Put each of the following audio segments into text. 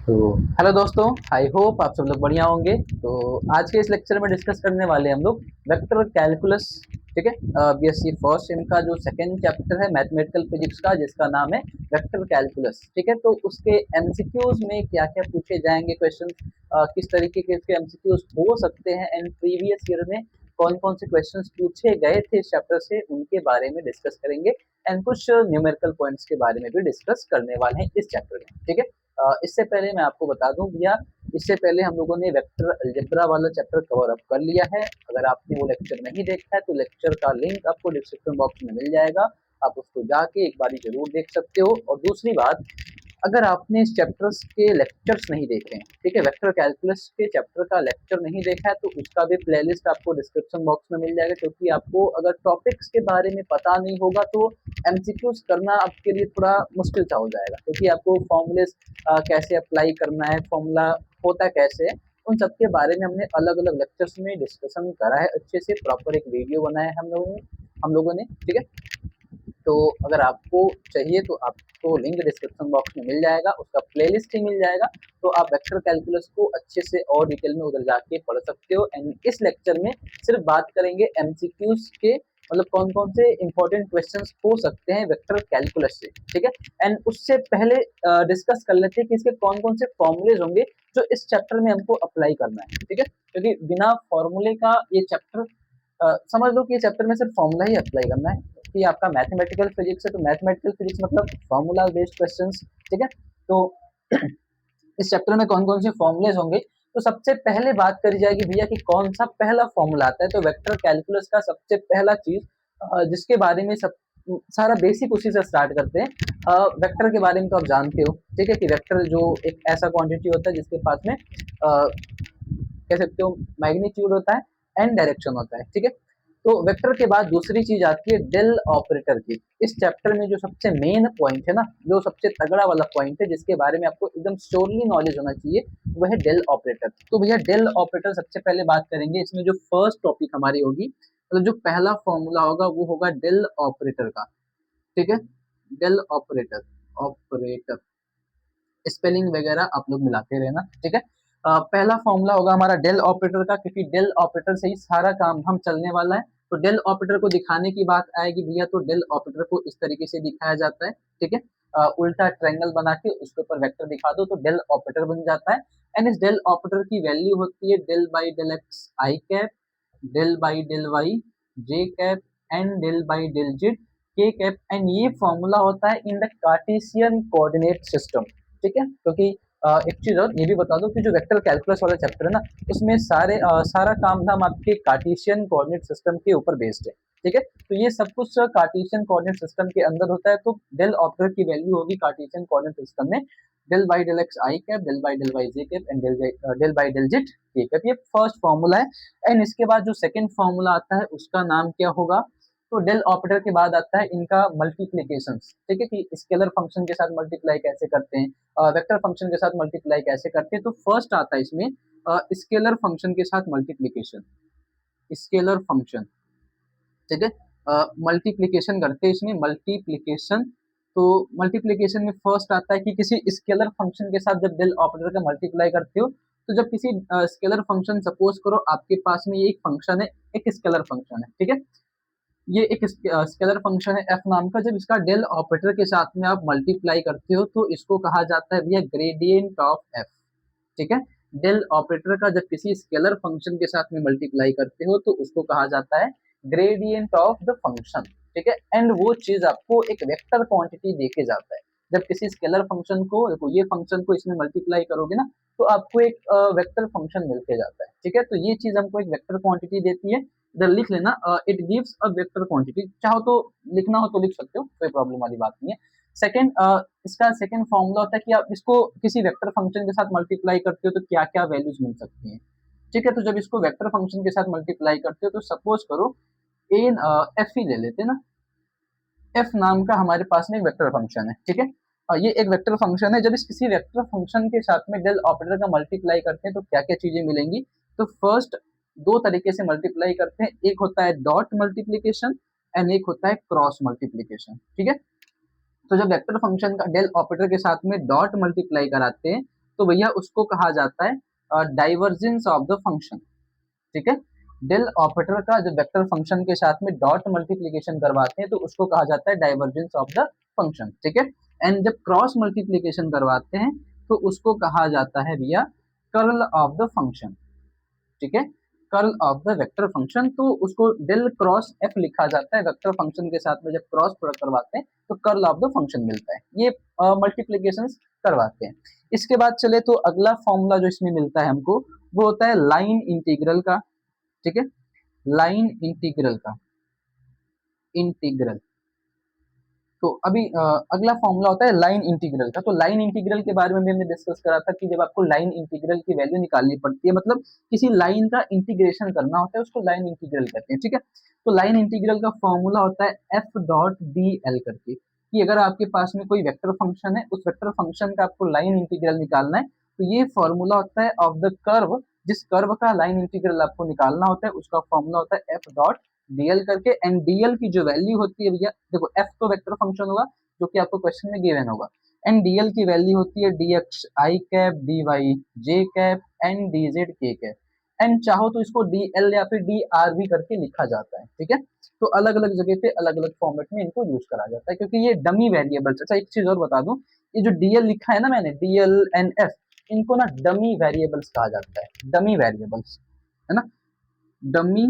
तो हेलो दोस्तों, I hope आप सब लोग बढ़िया होंगे। तो आज के इस लेक्चर में डिस्कस करने वाले हम लोग वेक्टर कैलकुलस। ठीक है, बीएससी फर्स्ट सेम का जो सेकंड चैप्टर है मैथमेटिकल फिजिक्स का, जिसका नाम है वेक्टर कैलकुलस। ठीक है, तो उसके एमसीक्यूज में क्या क्या पूछे जाएंगे क्वेश्चन, किस तरीके के इसके एमसीक्यूज हो सकते हैं, एंड प्रीवियस ईयर में कौन कौन से क्वेश्चंस पूछे गए थे इस चैप्टर से, उनके बारे में डिस्कस करेंगे। एंड कुछ न्यूमेरिकल पॉइंट्स के बारे में भी डिस्कस करने वाले हैं इस चैप्टर में। ठीक है, इससे पहले मैं आपको बता दूं भैया, इससे पहले हम लोगों ने वेक्टर अलजेब्रा वाला चैप्टर कवर अप कर लिया है। अगर आपने वो लेक्चर नहीं देखा है तो लेक्चर का लिंक आपको डिस्क्रिप्शन बॉक्स में मिल जाएगा, आप उसको जाके एक बार जरूर देख सकते हो। और दूसरी बात, अगर आपने इस चैप्टर्स के लेक्चर्स नहीं देखे हैं, ठीक है, वेक्टर कैलकुलस के चैप्टर का लेक्चर नहीं देखा है, तो उसका भी प्लेलिस्ट आपको डिस्क्रिप्शन बॉक्स में मिल जाएगा। क्योंकि आपको अगर टॉपिक्स के बारे में पता नहीं होगा तो एमसीक्यूज करना आपके लिए थोड़ा मुश्किल सा हो जाएगा, क्योंकि आपको फॉर्मूलेस कैसे अप्लाई करना है, फॉर्मूला होता कैसे है, उन सब के बारे में हमने अलग अलग लेक्चर्स में डिस्कशन करा है अच्छे से। प्रॉपर एक वीडियो बनाया है हम लोगों ने। ठीक है, तो अगर आपको चाहिए तो आपको लिंक डिस्क्रिप्शन बॉक्स में मिल जाएगा, उसका प्लेलिस्ट ही मिल जाएगा। तो आप वेक्टर कैलकुलस को अच्छे से और डिटेल में उधर जाके पढ़ सकते हो। एंड इस लेक्चर में सिर्फ बात करेंगे एमसीक्यूज के, मतलब कौन कौन से इंपॉर्टेंट क्वेश्चंस हो सकते हैं वेक्टर कैलकुलस से। ठीक है, एंड उससे पहले डिस्कस कर लेते हैं कि इसके कौन कौन से फॉर्मूलेज होंगे जो इस चैप्टर में हमको अप्लाई करना है। ठीक है, क्योंकि बिना फॉर्मूले का ये चैप्टर, समझ लो कि ये चैप्टर में सिर्फ फॉर्मूला ही अप्लाई करना है। कि आपका मैथमेटिकल फिजिक्स है तो मैथमेटिकल फिजिक्स मतलब फॉर्मूला बेस्ड क्वेश्चंस। ठीक है, तो इस चैप्टर में कौन कौन से फॉर्मूलेज होंगे, तो सबसे पहले बात करी जाएगी भैया कि कौन सा पहला फॉर्मूला आता है। तो वेक्टर कैलकुलस का सबसे पहला चीज, जिसके बारे में सब सारा बेसिक उसी से स्टार्ट करते हैं। वेक्टर के बारे में तो आप जानते हो, ठीक है, कि वेक्टर जो एक ऐसा क्वांटिटी होता है जिसके पास में कह सकते हो मैग्नीट्यूड होता है एंड डायरेक्शन होता है। ठीक है, तो वेक्टर के बाद दूसरी चीज आती है डेल ऑपरेटर की। इस चैप्टर में जो सबसे मेन पॉइंट है ना, जो सबसे तगड़ा वाला पॉइंट है, जिसके बारे में आपको एकदम श्योरली नॉलेज होना चाहिए, वो है डेल ऑपरेटर। तो भैया डेल ऑपरेटर सबसे पहले बात करेंगे। इसमें जो फर्स्ट टॉपिक हमारी होगी, मतलब जो पहला फॉर्मूला होगा वो होगा डेल ऑपरेटर का। ठीक है, डेल ऑपरेटर, ऑपरेटर स्पेलिंग वगैरह आप लोग मिलाते रहना। ठीक है, पहला फॉर्मूला होगा हमारा डेल ऑपरेटर का, क्योंकि डेल ऑपरेटर से ही सारा काम हम चलने वाला है। तो डेल ऑपरेटर को दिखाने की बात आएगी भैया, तो डेल ऑपरेटर को इस तरीके से दिखाया जाता है। ठीक है, उल्टा ट्रायंगल बना के उसके ऊपर वेक्टर दिखा दो तो डेल ऑपरेटर बन जाता है। एंड इस डेल ऑपरेटर की वैल्यू होती है del by del x i cap, del by del y j cap, and del by del z के कैप। एंड ये फॉर्मूला होता है in the Cartesian coordinate system. ठीक है, क्योंकि एक चीज और ये भी बता दो कि जो वेक्टर कैलकुलस वाला चैप्टर है ना, उसमें सारा काम धाम आपके कार्टेशियन कोऑर्डिनेट सिस्टम के ऊपर बेस्ड है। ठीक है, तो ये सब कुछ कार्टेशियन कोऑर्डिनेट सिस्टम के अंदर होता है। तो डेल ऑपरेटर की वैल्यू होगी कार्टेशियन कोऑर्डिनेट सिस्टम में del by del x i cap, del by del y j cap, and del by del z के कैप। ये फर्स्ट फॉर्मूला है। एंड इसके बाद जो सेकंड फॉर्मूला आता है उसका नाम क्या होगा, तो डेल ऑपरेटर के बाद आता है इनका मल्टीप्लीकेशन। ठीक है, कि स्केलर फंक्शन के साथ मल्टीप्लाई कैसे करते हैं, वेक्टर फंक्शन के साथ मल्टीप्लाई कैसे करते हैं। तो फर्स्ट आता है इसमें स्केलर फंक्शन के साथ मल्टीप्लीकेशन, स्केलर फंक्शन। ठीक है, मल्टीप्लीकेशन करते हैं इसमें, मल्टीप्लीकेशन। तो मल्टीप्लीकेशन में फर्स्ट आता है कि किसी स्केलर फंक्शन के साथ जब डेल ऑपरेटर का मल्टीप्लाई करते हो, तो जब किसी स्केलर फंक्शन, सपोज करो आपके पास में ये एक फंक्शन है, एक स्केलर फंक्शन है। ठीक है, ये एक स्केलर फंक्शन है एफ नाम का। जब इसका डेल ऑपरेटर के साथ में आप मल्टीप्लाई करते हो तो इसको कहा जाता है भैया ग्रेडियंट ऑफ एफ। ठीक है, डेल ऑपरेटर का जब किसी स्केलर फंक्शन के साथ में मल्टीप्लाई करते हो तो उसको कहा जाता है ग्रेडियंट ऑफ द फंक्शन। ठीक है, एंड वो चीज आपको एक वेक्टर क्वांटिटी देके जाता है। जब किसी स्केलर फंक्शन को, देखो ये फंक्शन को इसमें मल्टीप्लाई करोगे ना, तो आपको एक वेक्टर फंक्शन मिलके जाता है। ठीक है, तो ये चीज हमको एक वेक्टर क्वांटिटी देती है। इधर लिख लेना, it gives a vector quantity. चाहो तो लिखना हो तो लिख सकते हो, कोई प्रॉब्लम वाली बात नहीं है। सेकेंड, इसका सेकेंड फॉर्मूला होता है कि आप इसको किसी वेक्टर फंक्शन के साथ मल्टीप्लाई करते हो तो क्या क्या वैल्यूज मिल सकती हैं। ठीक है, तो जब इसको वेक्टर फंक्शन के साथ मल्टीप्लाई करते हो तो सपोज करो एन एफ ही ले लेते हैं ना, एफ नाम का हमारे पास में एक वेक्टर फंक्शन है। ठीक है, ये एक वेक्टर फंक्शन है। जब इस किसी वेक्टर फंक्शन के साथ में डेल ऑपरेटर का मल्टीप्लाई करते हैं तो क्या क्या चीजें मिलेंगी, तो फर्स्ट दो तरीके से मल्टीप्लाई करते हैं, एक होता है डॉट मल्टीप्लीकेशन एंड एक होता है क्रॉस मल्टीप्लीकेशन। ठीक है, तो जब वेक्टर फंक्शन का डेल ऑपरेटर के साथ में डॉट मल्टीप्लाई कराते हैं तो भैया उसको कहा जाता है डाइवर्जेंस ऑफ द फंक्शन। ठीक है, डेल ऑपरेटर का जो वेक्टर फंक्शन के साथ में डॉट मल्टीप्लीकेशन करवाते हैं तो उसको कहा जाता है डाइवर्जेंस ऑफ द फंक्शन। ठीक है, एंड जब क्रॉस मल्टीप्लीकेशन करवाते हैं तो उसको कहा जाता है भैया कर्ल ऑफ द फंक्शन। ठीक है, curl of the vector function, तो उसको डेल क्रॉस एफ लिखा जाता है वेक्टर फंक्शन के साथ में। जब क्रॉस प्रोडक्ट करवाते हैं तो कर्ल ऑफ द फंक्शन मिलता है, ये मल्टीप्लीकेशन करवाते हैं। इसके बाद चले तो अगला फॉर्मूला जो इसमें मिलता है हमको वो होता है लाइन इंटीग्रल का। ठीक है, लाइन इंटीग्रल का, इंटीग्रल, तो अभी अगला फॉर्मूला होता है लाइन इंटीग्रल का। तो लाइन इंटीग्रल के बारे में भी हमने डिस्कस करा था कि जब आपको लाइन इंटीग्रल की वैल्यू निकालनी पड़ती है, मतलब किसी लाइन का इंटीग्रेशन करना होता है, उसको लाइन इंटीग्रल कहते हैं। ठीक है, तो लाइन इंटीग्रल का फॉर्मूला होता है एफ डॉट डी एल करके, कि अगर आपके पास में कोई वेक्टर फंक्शन है, उस वेक्टर फंक्शन का आपको लाइन इंटीग्रल निकालना है, तो ये फॉर्मूला होता है ऑफ द कर्व, जिस कर्व का लाइन इंटीग्रल आपको निकालना होता है उसका फॉर्मूला होता है एफ डॉट डीएल करके। एंड डीएल की जो वैल्यू होती है भैया, देखो एफ तो वेक्टर फंक्शन होगा जो कि आपको क्वेश्चन में गिवन होगा, एंड डीएल की वैल्यू होती है d x i cap d y j cap and d z के कैप। एंड चाहो तो इसको डी एल या फिर डी आर भी करके लिखा जाता है। ठीक है, तो अलग अलग जगह पे अलग अलग फॉर्मेट में इनको यूज करा जाता है क्योंकि ये डमी वेरिएबल्स। अच्छा एक चीज और बता दूं, ये जो डीएल लिखा है ना मैंने, डीएल एंड एफ, इनको ना डमी वेरिएबल्स कहा जाता है, डमी वेरिएबल्स, है ना, डमी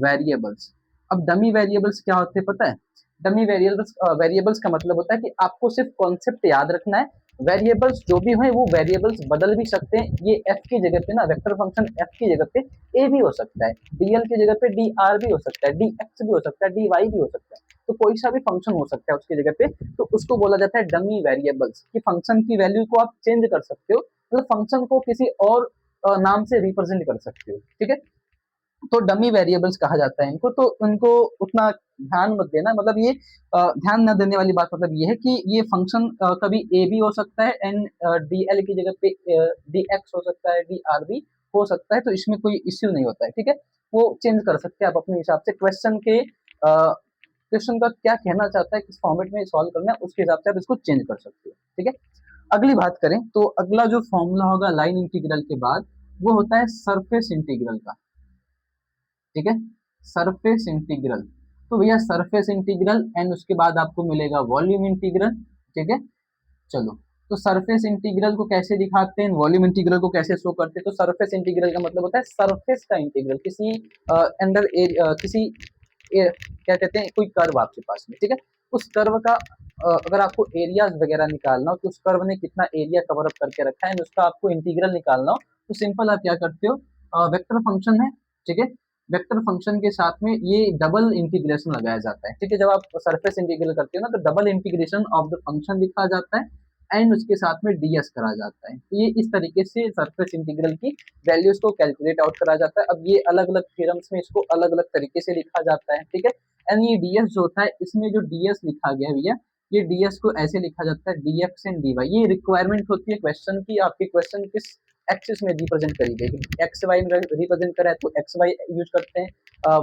वेरिएबल्स। अब डमी वेरिएबल्स क्या होते हैं पता है? डमी वेरिएबल्स वेरिएबल्स का मतलब होता है कि आपको सिर्फ कॉन्सेप्ट याद रखना है, वेरिएबल्स जो भी हैं वो वेरिएबल्स बदल भी सकते हैं। ये एफ की जगह पे ना, वेक्टर फंक्शन एफ की जगह पे ए भी हो सकता है, डीएल की जगह पे डी आर भी हो सकता है, डी एक्स भी हो सकता है, डी वाई भी हो सकता है, तो कोई सा भी फंक्शन हो सकता है उसकी जगह पे, तो उसको बोला जाता है डमी वेरिएबल्स। कि फंक्शन की वैल्यू को आप चेंज कर सकते हो, मतलब फंक्शन को किसी और नाम से रिप्रेजेंट कर सकते हो। ठीक है, तो डमी वेरिएबल्स कहा जाता है इनको, तो उनको उतना ध्यान मत देना, मतलब ये ध्यान न देने वाली बात मतलब ये है कि ये फंक्शन कभी ए भी हो सकता है एंड डी एल की जगह पे डी एक्स हो सकता है, डी आर भी हो सकता है, तो इसमें कोई इश्यू नहीं होता है। ठीक है, वो चेंज कर सकते हैं आप अपने हिसाब से, क्वेश्चन का क्या कहना चाहता है, किस फॉर्मेट में सॉल्व करना है उसके हिसाब से आप इसको चेंज कर सकते हो। ठीक है, अगली बात करें तो अगला जो फॉर्मूला होगा लाइन इंटीग्रल के बाद वो होता है सरफेस इंटीग्रल का। ठीक है, सरफेस इंटीग्रल, तो भैया सरफेस इंटीग्रल एंड उसके बाद आपको मिलेगा वॉल्यूम इंटीग्रल। ठीक है, चलो, तो सरफेस इंटीग्रल को कैसे दिखाते हैं, वॉल्यूम इंटीग्रल को कैसे शो करते हैं? तो सरफेस इंटीग्रल का मतलब होता है सरफेस का इंटीग्रल, किसी अंडर किसी क्या कहते हैं, कोई कर्व आपके पास में। ठीक है, उस कर्व का अगर आपको एरियाज वगैरह निकालना हो कि उस कर्व ने कितना एरिया कवर अप करके रखा है, उसका आपको इंटीग्रल निकालना हो, तो सिंपल आप क्या करते हो, वेक्टर फंक्शन है, ठीक है, वेक्टर फंक्शन के साथ में ये डबल इंटीग्रेशन लगाया जाता है। ठीक है, जब आप सरफेस इंटीग्रल करते हो ना तो double integration of the function लिखा जाता है एंड उसके साथ में डीएस करा जाता है। तो ये इस तरीके से सरफेस इंटीग्रल की वैल्यूज को कैलकुलेट आउट करा जाता है। अब ये अलग अलग थ्योरम्स में इसको अलग अलग तरीके से लिखा जाता है। ठीक है, एंड ये डीएस जो होता है, इसमें जो डीएस लिखा गया है भैया, ये डीएस को ऐसे लिखा जाता है डीएक्स एंड डीवाई। ये रिक्वायरमेंट होती है क्वेश्चन की, आपके क्वेश्चन किस एक्सिस में रिप्रेजेंट करी गई, एक्स वाई में रिप्रेजेंट करा है तो एक्स वाई यूज करते हैं,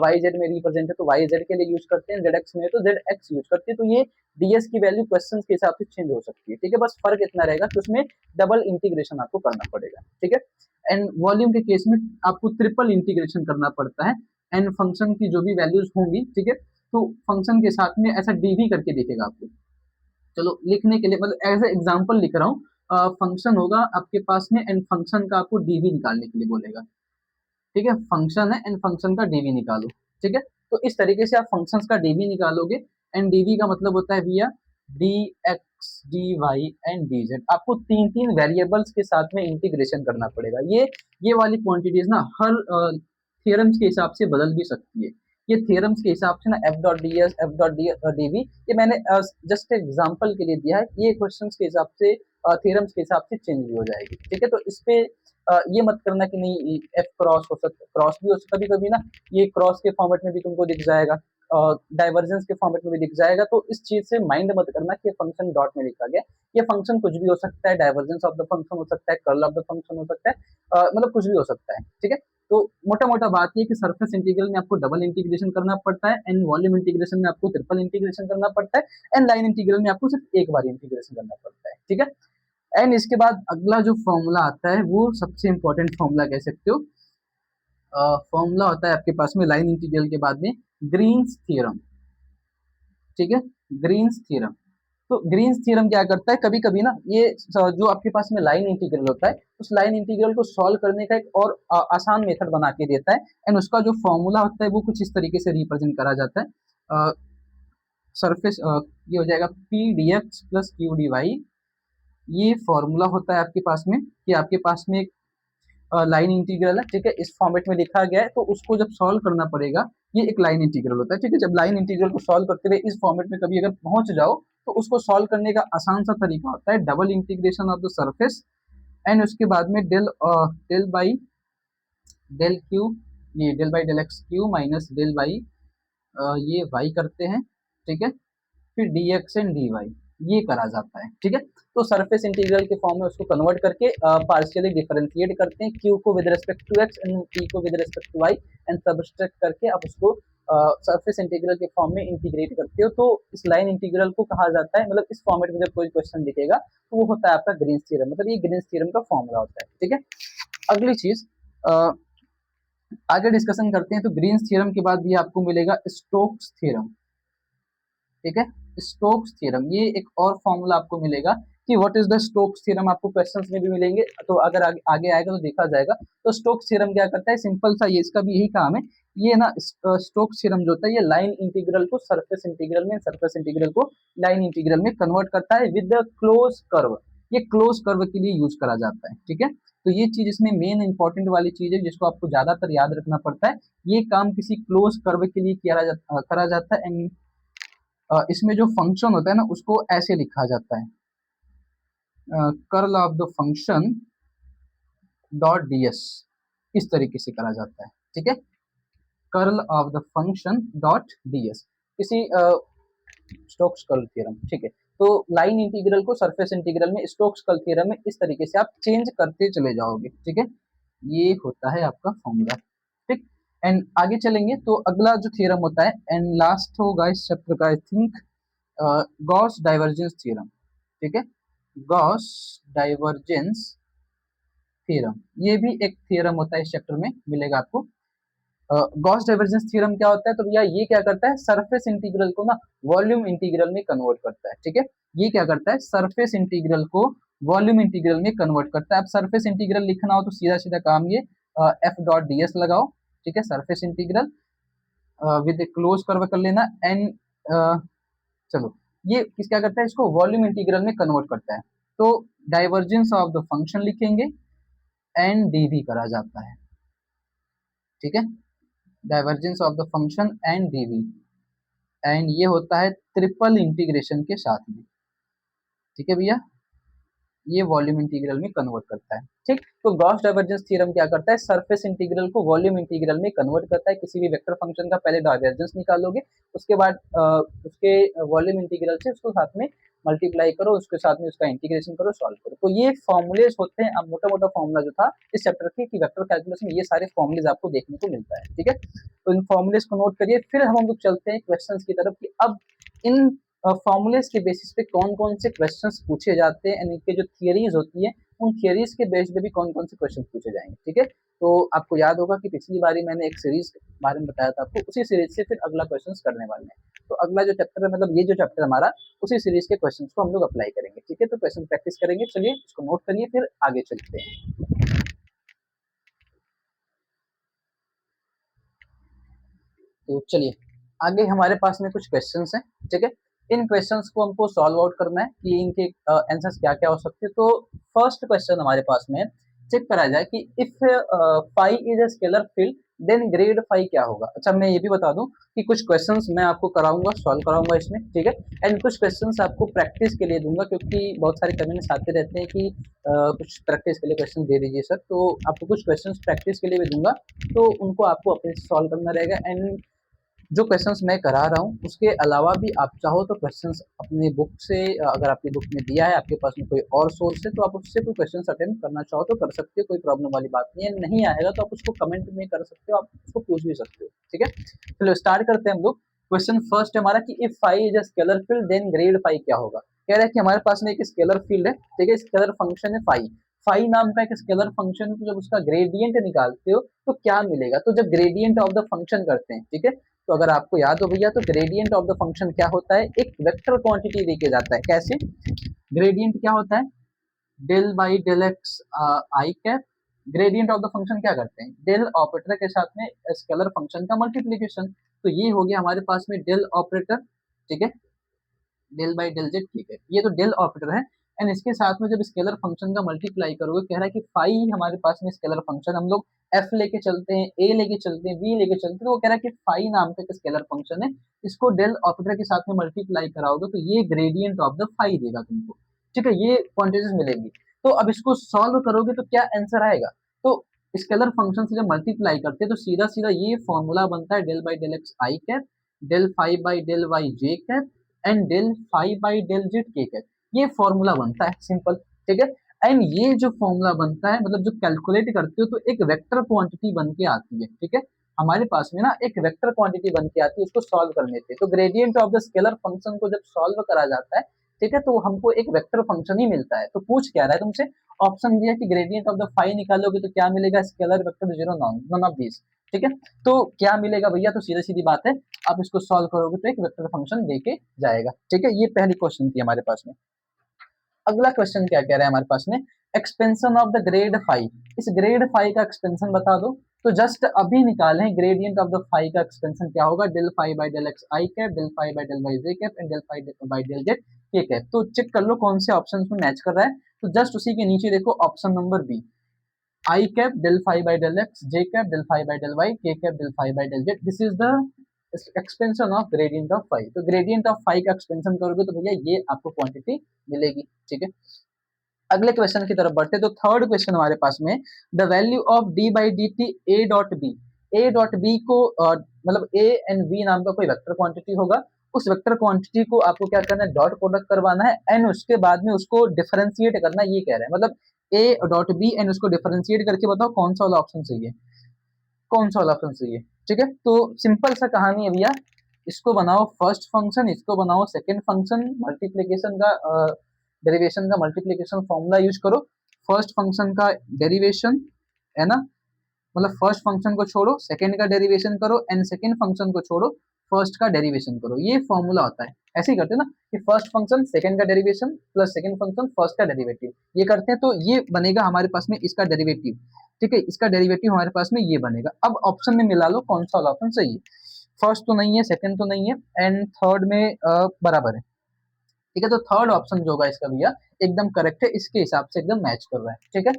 वाई जेड में रिप्रेजेंट है तो वाई जेड के लिए यूज करते हैं, जेड एक्स में है तो जेड एक्स यूज करते हैं। तो ये डीएस की वैल्यू क्वेश्चन के हिसाब से चेंज हो सकती है। ठीक है, बस फर्क इतना रहेगा कि उसमें डबल इंटीग्रेशन आपको करना पड़ेगा। ठीक है, एंड वॉल्यूम के केस में आपको ट्रिपल इंटीग्रेशन करना पड़ता है एंड फंक्शन की जो भी वैल्यूज होंगी, ठीक है, तो फंक्शन के साथ में ऐसा डीवी करके दिखेगा आपको। चलो लिखने के लिए मतलब एज ए एग्जाम्पल लिख रहा हूँ, फंक्शन होगा आपके पास में एंड फंक्शन का आपको डीवी निकालने के लिए बोलेगा। ठीक है, फंक्शन है एंड फंक्शन का डीवी निकालो। ठीक है, तो इस तरीके से आप फंक्शंस का डीवी निकालोगे एंड डीवी का मतलब होता है भैया d x d y and d z. आपको तीन तीन वेरिएबल्स के साथ में इंटीग्रेशन करना पड़ेगा। ये वाली क्वांटिटीज ना हर थियरम्स के हिसाब से बदल भी सकती है। ये थियरम्स के हिसाब से ना f dot d s, f dot d v, ये मैंने जस्ट एग्जांपल के लिए दिया है। ये क्वेश्चंस के हिसाब से थियरम्स के हिसाब से चेंज भी हो जाएगी। ठीक है, तो इस पे ये मत करना कि नहीं एफ क्रॉस हो सकता, क्रॉस भी हो सकता, कभी कभी ना ये क्रॉस के फॉर्मेट में भी तुमको दिख जाएगा, डाइवर्जेंस के फॉर्मेट में भी दिख जाएगा। तो इस चीज से माइंड मत करना कि ये फंक्शन डॉट में लिखा गया, ये फंक्शन कुछ भी हो सकता है, डाइवर्जेंस ऑफ द फंक्शन हो सकता है, कर्ल ऑफ द फंक्शन हो सकता है, मतलब कुछ भी हो सकता है। ठीक है, तो मोटा मोटा बात ये कि सरफेस इंटीग्रल में आपको डबल इंटीग्रेशन करना पड़ता है एंड वॉल्यूम इंटीग्रेशन में आपको ट्रिपल इंटीग्रेशन करना पड़ता है एंड लाइन इंटीग्रल में आपको सिर्फ एक बार इंटीग्रेशन करना पड़ता है। ठीक है, एंड इसके बाद अगला जो फॉर्मूला आता है वो सबसे इंपॉर्टेंट फॉर्मूला कह सकते हो। फॉर्मूला होता है आपके पास में लाइन इंटीग्रल के बाद में ग्रीन्स थ्योरम, ठीक है, ग्रीन्स थ्योरम। तो ग्रीन्स थ्योरम क्या करता है, कभी कभी ना ये जो आपके पास में लाइन इंटीग्रल होता है उस लाइन इंटीग्रल को सॉल्व करने का एक और आसान मेथड बना के देता है। एंड उसका जो फॉर्मूला होता है वो कुछ इस तरीके से रिप्रेजेंट करा जाता है। सरफेस ये हो जाएगा p d x plus q d y. ये फॉर्मूला होता है आपके पास में कि आपके पास में एक लाइन इंटीग्रल है, ठीक है, इस फॉर्मेट में लिखा गया है, तो उसको जब सॉल्व करना पड़ेगा, ये एक लाइन इंटीग्रल होता है, ठीक है। जब लाइन इंटीग्रल को सॉल्व करते हुए इस फॉर्मेट में कभी अगर पहुंच जाओ तो उसको सॉल्व करने का आसान सा तरीका होता है double integration of the surface and उसके बाद में डेल बाई डेल क्यू, ये del by del x q minus del by ये वाई करते हैं, ठीक है, फिर d x and d y ये करा जाता है, ठीक है। तो सरफेस इंटीग्रल के फॉर्म में उसको कन्वर्ट करके पार्शियली डिफरेंशिएट करते हैं, क्यू को with respect to X and P को with respect to Y and subtract करके आप उसको सरफेस इंटीग्रल के फॉर्म में इंटीग्रेट करते हो। तो इस लाइन इंटीग्रल को कहा जाता है, मतलब इस फॉर्मेट में जब कोई क्वेश्चन दिखेगा तो वो होता है आपका ग्रीन्स थ्योरम, मतलब ये ग्रीन्स थ्योरम का फॉर्मूला होता है, ठीक है। अगली चीज आगे डिस्कशन करते हैं। तो ग्रीन्स थ्योरम के बाद भी आपको मिलेगा स्टोक्स थ्योरम, ठीक है, स्टोक्स थ्योरम। ये एक और फॉर्मूला आपको मिलेगा कि what is the Stokes theorem, आपको क्वेश्चंस में भी मिलेंगे, तो अगर आगे आएगा तो देखा जाएगा। तो स्टोक्स थ्योरम क्या करता है, सिंपल सा, ये इसका भी यही काम है। ये ना स्टोक्स थ्योरम जो होता है ये लाइन इंटीग्रल को सरफेस इंटीग्रल में, सरफेस इंटीग्रल को लाइन इंटीग्रल में कन्वर्ट करता है विद द क्लोज कर्व। ये क्लोज कर्व के लिए यूज करा जाता है, ठीक है। तो ये चीज इसमें मेन इंपॉर्टेंट वाली चीज है जिसको आपको ज्यादातर याद रखना पड़ता है। ये काम किसी क्लोज कर्व के लिए करा जाता है एंड इसमें जो फंक्शन होता है ना उसको ऐसे लिखा जाता है, curl of the function dot DS, इस तरीके से करा जाता है, ठीक है, curl of the function dot DS, किसी स्टोक्स कर्ल थ्योरम, ठीक है। तो लाइन इंटीग्रल को सरफेस इंटीग्रल में स्टोक्स कर्ल थ्योरम में इस तरीके से आप चेंज करते चले जाओगे, ठीक है। ये होता है आपका फॉर्मूला, ठीक। एंड आगे चलेंगे तो अगला जो थ्योरम होता है एंड लास्ट होगा इस चैप्टर का I think, Gauss divergence theorem, ठीक है, गॉस डाइवर्जेंस थ्योरम। ये भी एक थ्योरम होता है, इस चैप्टर में मिलेगा आपको। गॉस डाइवर्जेंस थ्योरम क्या होता है, तो भैया ये क्या करता है, सरफेस इंटीग्रल को ना वॉल्यूम इंटीग्रल में कन्वर्ट करता है, ठीक है। ये क्या करता है, सरफेस इंटीग्रल को वॉल्यूम इंटीग्रल में कन्वर्ट करता है। अब सरफेस इंटीग्रल लिखना हो तो सीधा सीधा काम ये एफ डॉट डी एस लगाओ, ठीक है, surface integral with close curve कर लेना एंड चलो ये किस क्या करता है, इसको वॉल्यूम इंटीग्रल में कन्वर्ट करता है। तो डाइवर्जेंस ऑफ द फंक्शन लिखेंगे एंड डीवी करा जाता है, ठीक है, divergence of the function and d v and ये होता है ट्रिपल इंटीग्रेशन के साथ में, ठीक है भैया, ये वॉल्यूम इंटीग्रल में कन्वर्ट करता है, ठीक। तो गॉस डाइवर्जेंस थ्योरम क्या करता है, सरफेस इंटीग्रल को वॉल्यूम इंटीग्रल में कन्वर्ट करता है। किसी भी वेक्टर फंक्शन का पहले डाइवर्जेंस निकालोगे, उसके बाद उसके वॉल्यूम इंटीग्रल से उसको साथ में मल्टीप्लाई करो, उसके साथ में उसका इंटीग्रेशन करो, सॉल्व करो। तो ये फॉर्मुलेज होते हैं। अब मोटा मोटा फॉर्मूला जो था इस चैप्टर के कि वेक्टर कैलकुलस में, ये सारे फॉर्मुलेज आपको देखने को मिलता है, ठीक है। तो इन फॉर्मुलेज को नोट करिए, फिर हम लोग चलते हैं क्वेश्चन की तरफ कि अब इन फॉर्मुलेस के बेसिस पे कौन कौन से क्वेश्चंस पूछे जाते हैं, इनके जो थियरीज होती है उन थियरीज के बेस पे भी कौन कौन से क्वेश्चन पूछे जाएंगे, ठीक है। तो आपको याद होगा कि पिछली बारी मैंने एक सीरीज के बारे में बताया था आपको, उसी सीरीज से फिर अगला क्वेश्चन करने वाले हैं। तो अगला जो चैप्टर है, मतलब ये जो चैप्टर हमारा, उसी सीरीज के क्वेश्चन को हम लोग अप्लाई करेंगे, ठीक है। तो क्वेश्चन प्रैक्टिस करेंगे, चलिए इसको नोट करिए फिर आगे चलते हैं। तो चलिए आगे हमारे पास में कुछ क्वेश्चंस हैं, ठीक है। इन क्वेश्चंस को हमको सॉल्व आउट करना है कि इनके आंसर्स क्या क्या हो सकते हैं। तो फर्स्ट क्वेश्चन हमारे पास में चेक करा जाए कि if phi is a scalar field then grad phi क्या होगा। अच्छा मैं ये भी बता दूं कि कुछ क्वेश्चंस मैं आपको कराऊंगा, सॉल्व कराऊंगा इसमें, ठीक है। एंड कुछ क्वेश्चंस आपको प्रैक्टिस के लिए दूंगा क्योंकि बहुत सारे कमेंट्स आते रहते हैं कि कुछ प्रैक्टिस के लिए क्वेश्चन दे दीजिए सर, तो आपको कुछ क्वेश्चंस प्रैक्टिस के लिए भी दूंगा, तो उनको आपको अपने से सॉल्व करना रहेगा। एंड जो क्वेश्चंस मैं करा रहा हूँ उसके अलावा भी आप चाहो तो क्वेश्चंस अपने बुक से, अगर आपकी बुक में दिया है, आपके पास में कोई और सोर्स है तो आप उससे कोई क्वेश्चंस अटेम्प्ट करना चाहो तो कर सकते हो, कोई प्रॉब्लम वाली बात नहीं है। नहीं आएगा तो आप उसको कमेंट में कर सकते हो, आप उसको पूछ भी सकते हो, ठीक है। चलो स्टार्ट करते हैं हम लोग। क्वेश्चन फर्स्ट है हमारा कि if phi is a scalar field then grad phi क्या होगा। कह रहा है कि हमारे पास में एक स्केलर फील्ड है, ठीक है, स्केलर फंक्शन है फाई, फाई नाम का एक स्केलर फंक्शन है। तो जब उसका ग्रेडियंट निकालते हो तो क्या मिलेगा, तो जब ग्रेडियंट ऑफ द फंक्शन करते हैं, ठीक है, तो अगर आपको याद हो भैया, तो ग्रेडियंट ऑफ द फंक्शन क्या होता है, एक वेक्टर क्वांटिटी देके जाता है। कैसे, ग्रेडियंट क्या होता है, del by del x i cap, gradient of the function क्या करते हैं, डेल ऑपरेटर के साथ में स्केलर फंक्शन का मल्टीप्लीकेशन। तो ये हो गया हमारे पास में डेल ऑपरेटर, ठीक है, डेल बाई डेल जेड, ठीक है, ये तो डेल ऑपरेटर है। एंड इसके साथ में जब स्केलर फंक्शन का मल्टीप्लाई करोगे, कह रहा है कि फाई हमारे पास में स्केलर फंक्शन, हम लोग एफ लेके चलते हैं, ए लेके चलते हैं, बी लेके चलते हैं, तो वो कह रहा है कि फाई नाम का एक स्केलर फंक्शन है, इसको डेल ऑपरेटर के साथ में मल्टीप्लाई कराओगे तो ये ग्रेडियंट ऑफ द फाई देगा तुमको, ठीक है, ये क्वांटिटीज मिलेंगी। तो अब इसको सॉल्व करोगे तो क्या आंसर आएगा, तो स्केलर फंक्शन से जब मल्टीप्लाई करते हैं तो सीधा सीधा ये फॉर्मूला बनता है del by del x i cap, del five by del y j cap and del five by del z के कैप, ये फॉर्मूला बनता है सिंपल, ठीक है। एंड ये जो फॉर्मूला बनता है, मतलब जो कैलकुलेट करते हो तो एक वेक्टर क्वांटिटी बन के आती है, ठीक है, हमारे पास में ना एक वेक्टर क्वांटिटी बन के आती है, उसको सॉल्व करने पे। तो gradient of the scalar function को जब सॉल्व करा जाता है, ठीक है, तो हमको एक वेक्टर फंक्शन ही मिलता है। तो पूछ क्या रहा है तुमसे, ऑप्शन दिया कि ग्रेडियंट ऑफ द फाई निकालोगे तो क्या मिलेगा, scalar vector zero non none of this, ठीक है। तो क्या मिलेगा भैया, तो सीधी सीधी बात है, आप इसको सॉल्व करोगे तो एक वेक्टर फंक्शन देके जाएगा, ठीक है। ये पहली क्वेश्चन थी हमारे पास में। अगला क्वेश्चन क्या कह रहा है हमारे पास में, expansion of the grad phi, इस ग्रेड फाई का एक्सपेंशन बता दो। तो जस्ट अभी निकाले ग्रेडियंट ऑफ द फाई का एक्सपेंशन क्या होगा, del phi by del x i cap, del phi by del y j cap and del phi by del z के कैप। तो चेक कर लो कौन से ऑप्शन में मैच कर रहा है। तो जस्ट उसी के नीचे देखो option number B, I cap del five by del X, J cap del five by del Y, K cap del five by del Z, this is the expansion of gradient of five. तो gradient of five का expansion करोगे तो भैया ये आपको quantity मिलेगी, ठीक है। अगले क्वेश्चन की तरफ बढ़ते तो थर्ड क्वेश्चन हमारे पास में, the value of d by d t A dot B, A dot B को मतलब ए एंड बी नाम का कोई वेक्टर क्वांटिटी होगा, उस वेक्टर क्वांटिटी को आपको क्या करना है, डॉट प्रोडक्ट करवाना है एंड उसके बाद में उसको डिफरेंशिएट करना है, ये कह रहे हैं, मतलब ए डॉट बी एंड उसको डिफरेंशिएट करके बताओ कौन सा वाला ऑप्शन सही है, कौन सा वाला ऑप्शन सही है, ठीक है। तो सिंपल सा कहानी है भैया, इसको बनाओ फर्स्ट फंक्शन, इसको बनाओ सेकंड फंक्शन, मल्टीप्लीकेशन का डेरिवेशन का मल्टीप्लीकेशन फॉर्मूला यूज करो, फर्स्ट फंक्शन का डेरिवेशन, है ना, मतलब फर्स्ट फंक्शन को छोड़ो सेकंड का डेरिवेशन करो एंड सेकंड फंक्शन को छोड़ो फर्स्ट का डेरिवेशन करो, ये फॉर्मूला होता है। ऐसे ही करते हैं ना कि फर्स्ट फंक्शन सेकंड का derivation plus second function first का डेरिवेटिव, ये करते हैं तो ये बनेगा हमारे पास में इसका डेरिवेटिव, ठीक है, इसका डेरिवेटिव हमारे पास में ये बनेगा। अब ऑप्शन में मिला लो कौन सा वाला ऑप्शन सही है, फर्स्ट तो नहीं है, सेकंड तो नहीं है एंड थर्ड में बराबर है, ठीक है। तो थर्ड ऑप्शन जो होगा इसका भैया एकदम करेक्ट है, इसके हिसाब से एकदम मैच कर रहा है, ठीक है।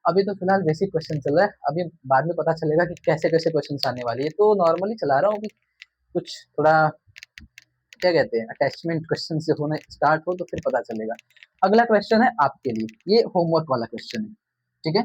अभी तो फिलहाल बेसिक क्वेश्चन चल रहा है, अभी बाद में पता चलेगा कि कैसे कैसे क्वेश्चन आने वाले हैं, तो नॉर्मली चला रहा हूँ अभी, कुछ थोड़ा क्या कहते हैं अटैचमेंट क्वेश्चन से होने स्टार्ट हो तो फिर पता चलेगा। अगला क्वेश्चन है आपके लिए, ये होमवर्क वाला क्वेश्चन है, ठीक है,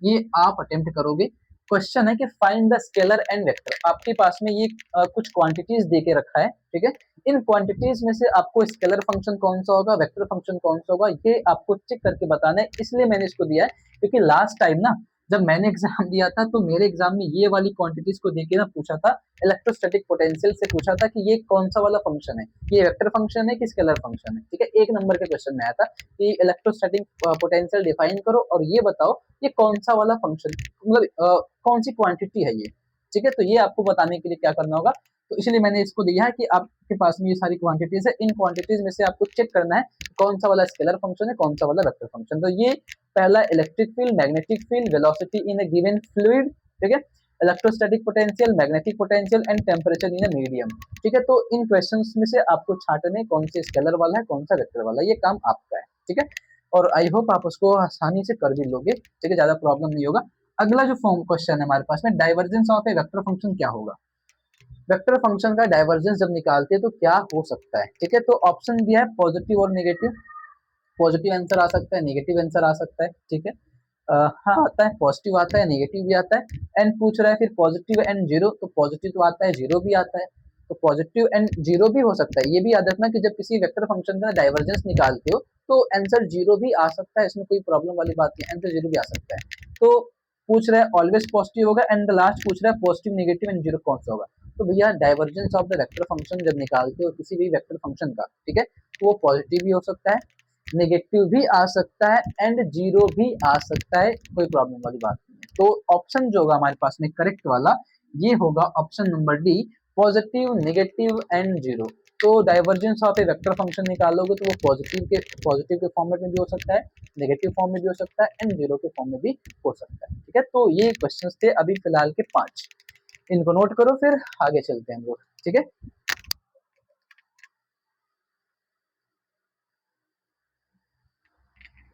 ये आप अटेम्प्ट करोगे। क्वेश्चन है कि find the scalar and vector, आपके पास में ये कुछ क्वांटिटीज दे के रखा है, ठीक है, इन क्वांटिटीज में से आपको स्केलर फंक्शन कौन सा होगा, वेक्टर फंक्शन कौन सा होगा, ये आपको चेक करके बताना है। इसलिए मैंने इसको दिया है क्योंकि लास्ट टाइम ना जब मैंने एग्जाम दिया था तो मेरे एग्जाम में ये वाली क्वांटिटीज को देके ना पूछा था, इलेक्ट्रोस्टैटिक पोटेंशियल से पूछा था कि ये कौन सा वाला फंक्शन है, ये वेक्टर फंक्शन है कि स्केलर फंक्शन है, ठीक है। एक नंबर के क्वेश्चन में आया था कि इलेक्ट्रोस्टैटिक पोटेंशियल डिफाइन करो और ये बताओ ये कौन सा वाला फंक्शन, मतलब कौन सी क्वांटिटी है ये, ठीक है। तो ये आपको बताने के लिए क्या करना होगा, तो इसलिए मैंने इसको दिया है कि आपके पास में ये सारी क्वांटिटीज है, इन क्वांटिटीज में से आपको चेक करना है कौन सा वाला स्केलर फंक्शन है, कौन सा वाला वेक्टर फंक्शन। तो ये पहला electric field, magnetic field, velocity in a given fluid, ठीक है, electrostatic potential, magnetic potential and temperature in a medium, ठीक है। तो इन क्वेश्चंस में से आपको छांटने कौन से स्केलर वाला है कौन सा वेक्टर वाला है, ये काम आपका है, ठीक है। और आई होप आप उसको आसानी से कर भी लोगे, ठीक है, ज्यादा प्रॉब्लम नहीं होगा। अगला जो फॉर्म क्वेश्चन है हमारे पास में, divergence of a vector function क्या होगा, वेक्टर फंक्शन का डाइवर्जेंस जब निकालते हैं तो क्या हो सकता है, ठीक है। तो ऑप्शन दिया है पॉजिटिव और नेगेटिव, पॉजिटिव आंसर आ सकता है, नेगेटिव आंसर आ सकता है, ठीक है। हाँ आता है, पॉजिटिव आता है, नेगेटिव भी आता है एंड पूछ रहा है फिर पॉजिटिव एंड जीरो, तो पॉजिटिव तो आता है, जीरो भी आता है, तो पॉजिटिव एंड जीरो भी हो सकता है। ये भी याद रखना कि जब किसी वेक्टर फंक्शन का डाइवर्जेंस निकालते हो तो आंसर जीरो भी आ सकता है, इसमें कोई प्रॉब्लम वाली बात नहीं, आंसर जीरो भी आ सकता है। तो पूछ रहा है ऑलवेज पॉजिटिव होगा एंड द लास्ट पूछ रहा है पॉजिटिव, नेगेटिव एंड जीरो कौन सा होगा। तो भैया divergence of the vector function जब निकालते हो किसी भी वेक्टर फंक्शन का, ठीक है, तो वो पॉजिटिव भी हो सकता है, नेगेटिव भी आ सकता है एंड जीरो भी आ सकता है, कोई प्रॉब्लम वाली बात नहीं है। तो ऑप्शन जो होगा हमारे पास में करेक्ट वाला ये होगा option number D, positive, negative and zero. तो divergence of a vector function निकालोगे तो वो पॉजिटिव के फॉर्मेट में भी हो सकता है, नेगेटिव फॉर्म में भी हो सकता है एंड जीरो के फॉर्म में भी हो सकता है। ठीक है, तो ये क्वेश्चंस थे अभी फिलहाल के 5, इनको नोट करो फिर आगे चलते हैं हम लोग। ठीक है,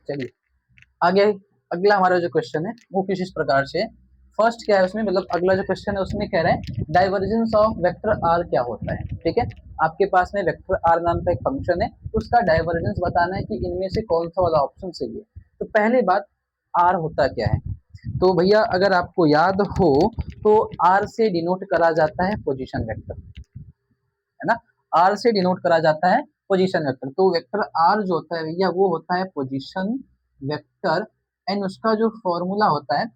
चलिए आगे। अगला हमारा जो क्वेश्चन है वो किस इस प्रकार से है। फर्स्ट क्या है उसमें, मतलब अगला जो क्वेश्चन है उसमें कह रहा है डाइवर्जेंस ऑफ वेक्टर आर क्या होता है। ठीक है, आपके पास में वेक्टर आर नाम का एक फंक्शन है, उसका डाइवर्जेंस बताना है कि इनमें से कौन सा वाला ऑप्शन सही है। तो पहली बात, आर होता क्या है। तो भैया अगर आपको याद हो तो आर से डिनोट करा जाता है पोजीशन वेक्टर, है ना। आर से डिनोट करा जाता है पोजीशन वेक्टर। तो वेक्टर आर जो होता है भैया वो होता है पोजीशन वेक्टर एंड उसका जो फॉर्मूला होता है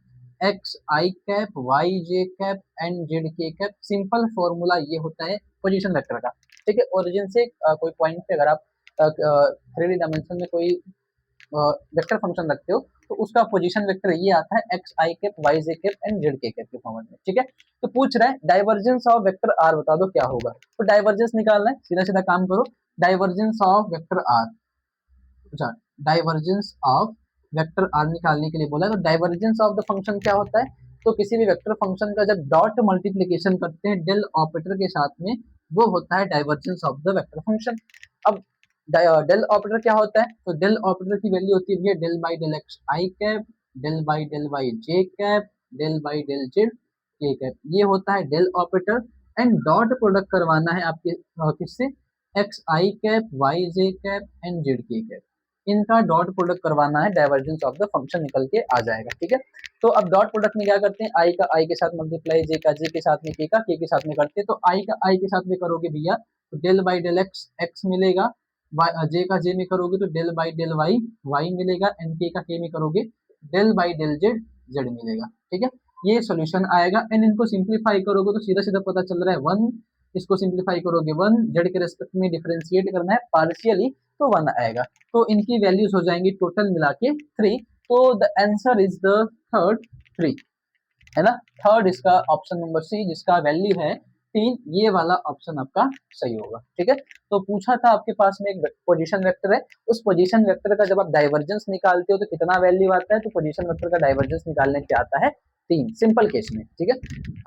x i cap y j cap and z के कैप। सिंपल फॉर्मूला ये होता है पोजीशन वेक्टर का। ठीक है, ओरिजिन से कोई पॉइंट पे अगर आप 3D डायमेंशन में कोई वेक्टर फंक्शन रखते हो तो उसका पोजीशन वेक्टर ये आता है x i cap y j cap and z के कैप के फॉर्मेट में। ठीक है, तो पूछ रहा है डाइवर्जेंस ऑफ वेक्टर आर बता दो क्या होगा। तो डाइवर्जेंस निकालना है, सीधा सीधा काम करो। डाइवर्जेंस ऑफ वेक्टर आर, अच्छा, डाइवर्जेंस ऑफ वेक्टर आर निकालने के लिए बोला है। तो डाइवर्जेंस ऑफ द फंक्शन क्या होता है, तो किसी भी वेक्टर फंक्शन का जब डॉट मल्टीप्लीकेशन करते हैं डेल ऑपरेटर के साथ में, वो होता है divergence of the vector function. अब डेल ऑपरेटर क्या होता है, तो डेल ऑपरेटर की वैल्यू होती है del by del x i cap, del by j cap, del by del z के कैप। ये होता है del operator and dot product करवाना है आपके किससे, x i cap y j cap and z के कैप। इनका डॉट प्रोडक्ट करवाना है, डाइवर्जेंस ऑफ द फंक्शन निकल के आ जाएगा। ठीक है, तो अब डॉट प्रोडक्ट में क्या करते हैं, आई का आई के साथ मल्टीप्लाई, जे का जे के साथ में, के के साथ में करते हैं। तो आई का आई के साथ में करोगे भैया तो del by del x x मिलेगा, जे का जे में करोगे तो del by del y y मिलेगा एंड के का के में करोगे del by del z z मिलेगा। ठीक है, ये सॉल्यूशन आएगा एंड इनको सिंप्लीफाई करोगे तो सीधा सीधा पता चल रहा है 1, इसको सिंप्लीफाई करोगे 1, जेड के रेस्पेक्ट में डिफरेंशिएट करना है पार्शियली तो 1 आएगा। तो इनकी वैल्यूज हो जाएंगी टोटल मिला के 3। तो the answer is the third 3, है ना। थर्ड इसका ऑप्शन नंबर सी जिसका वैल्यू है 3, ये वाला ऑप्शन आपका सही होगा। ठीक है, तो पूछा था आपके पास में एक पोजीशन वेक्टर है, उस पोजीशन वेक्टर का जब आप डाइवर्जेंस निकालते हो तो कितना वैल्यू आता है, तो पोजीशन वेक्टर का डाइवर्जेंस निकालने क्या आता है 3, सिंपल केस में। ठीक है,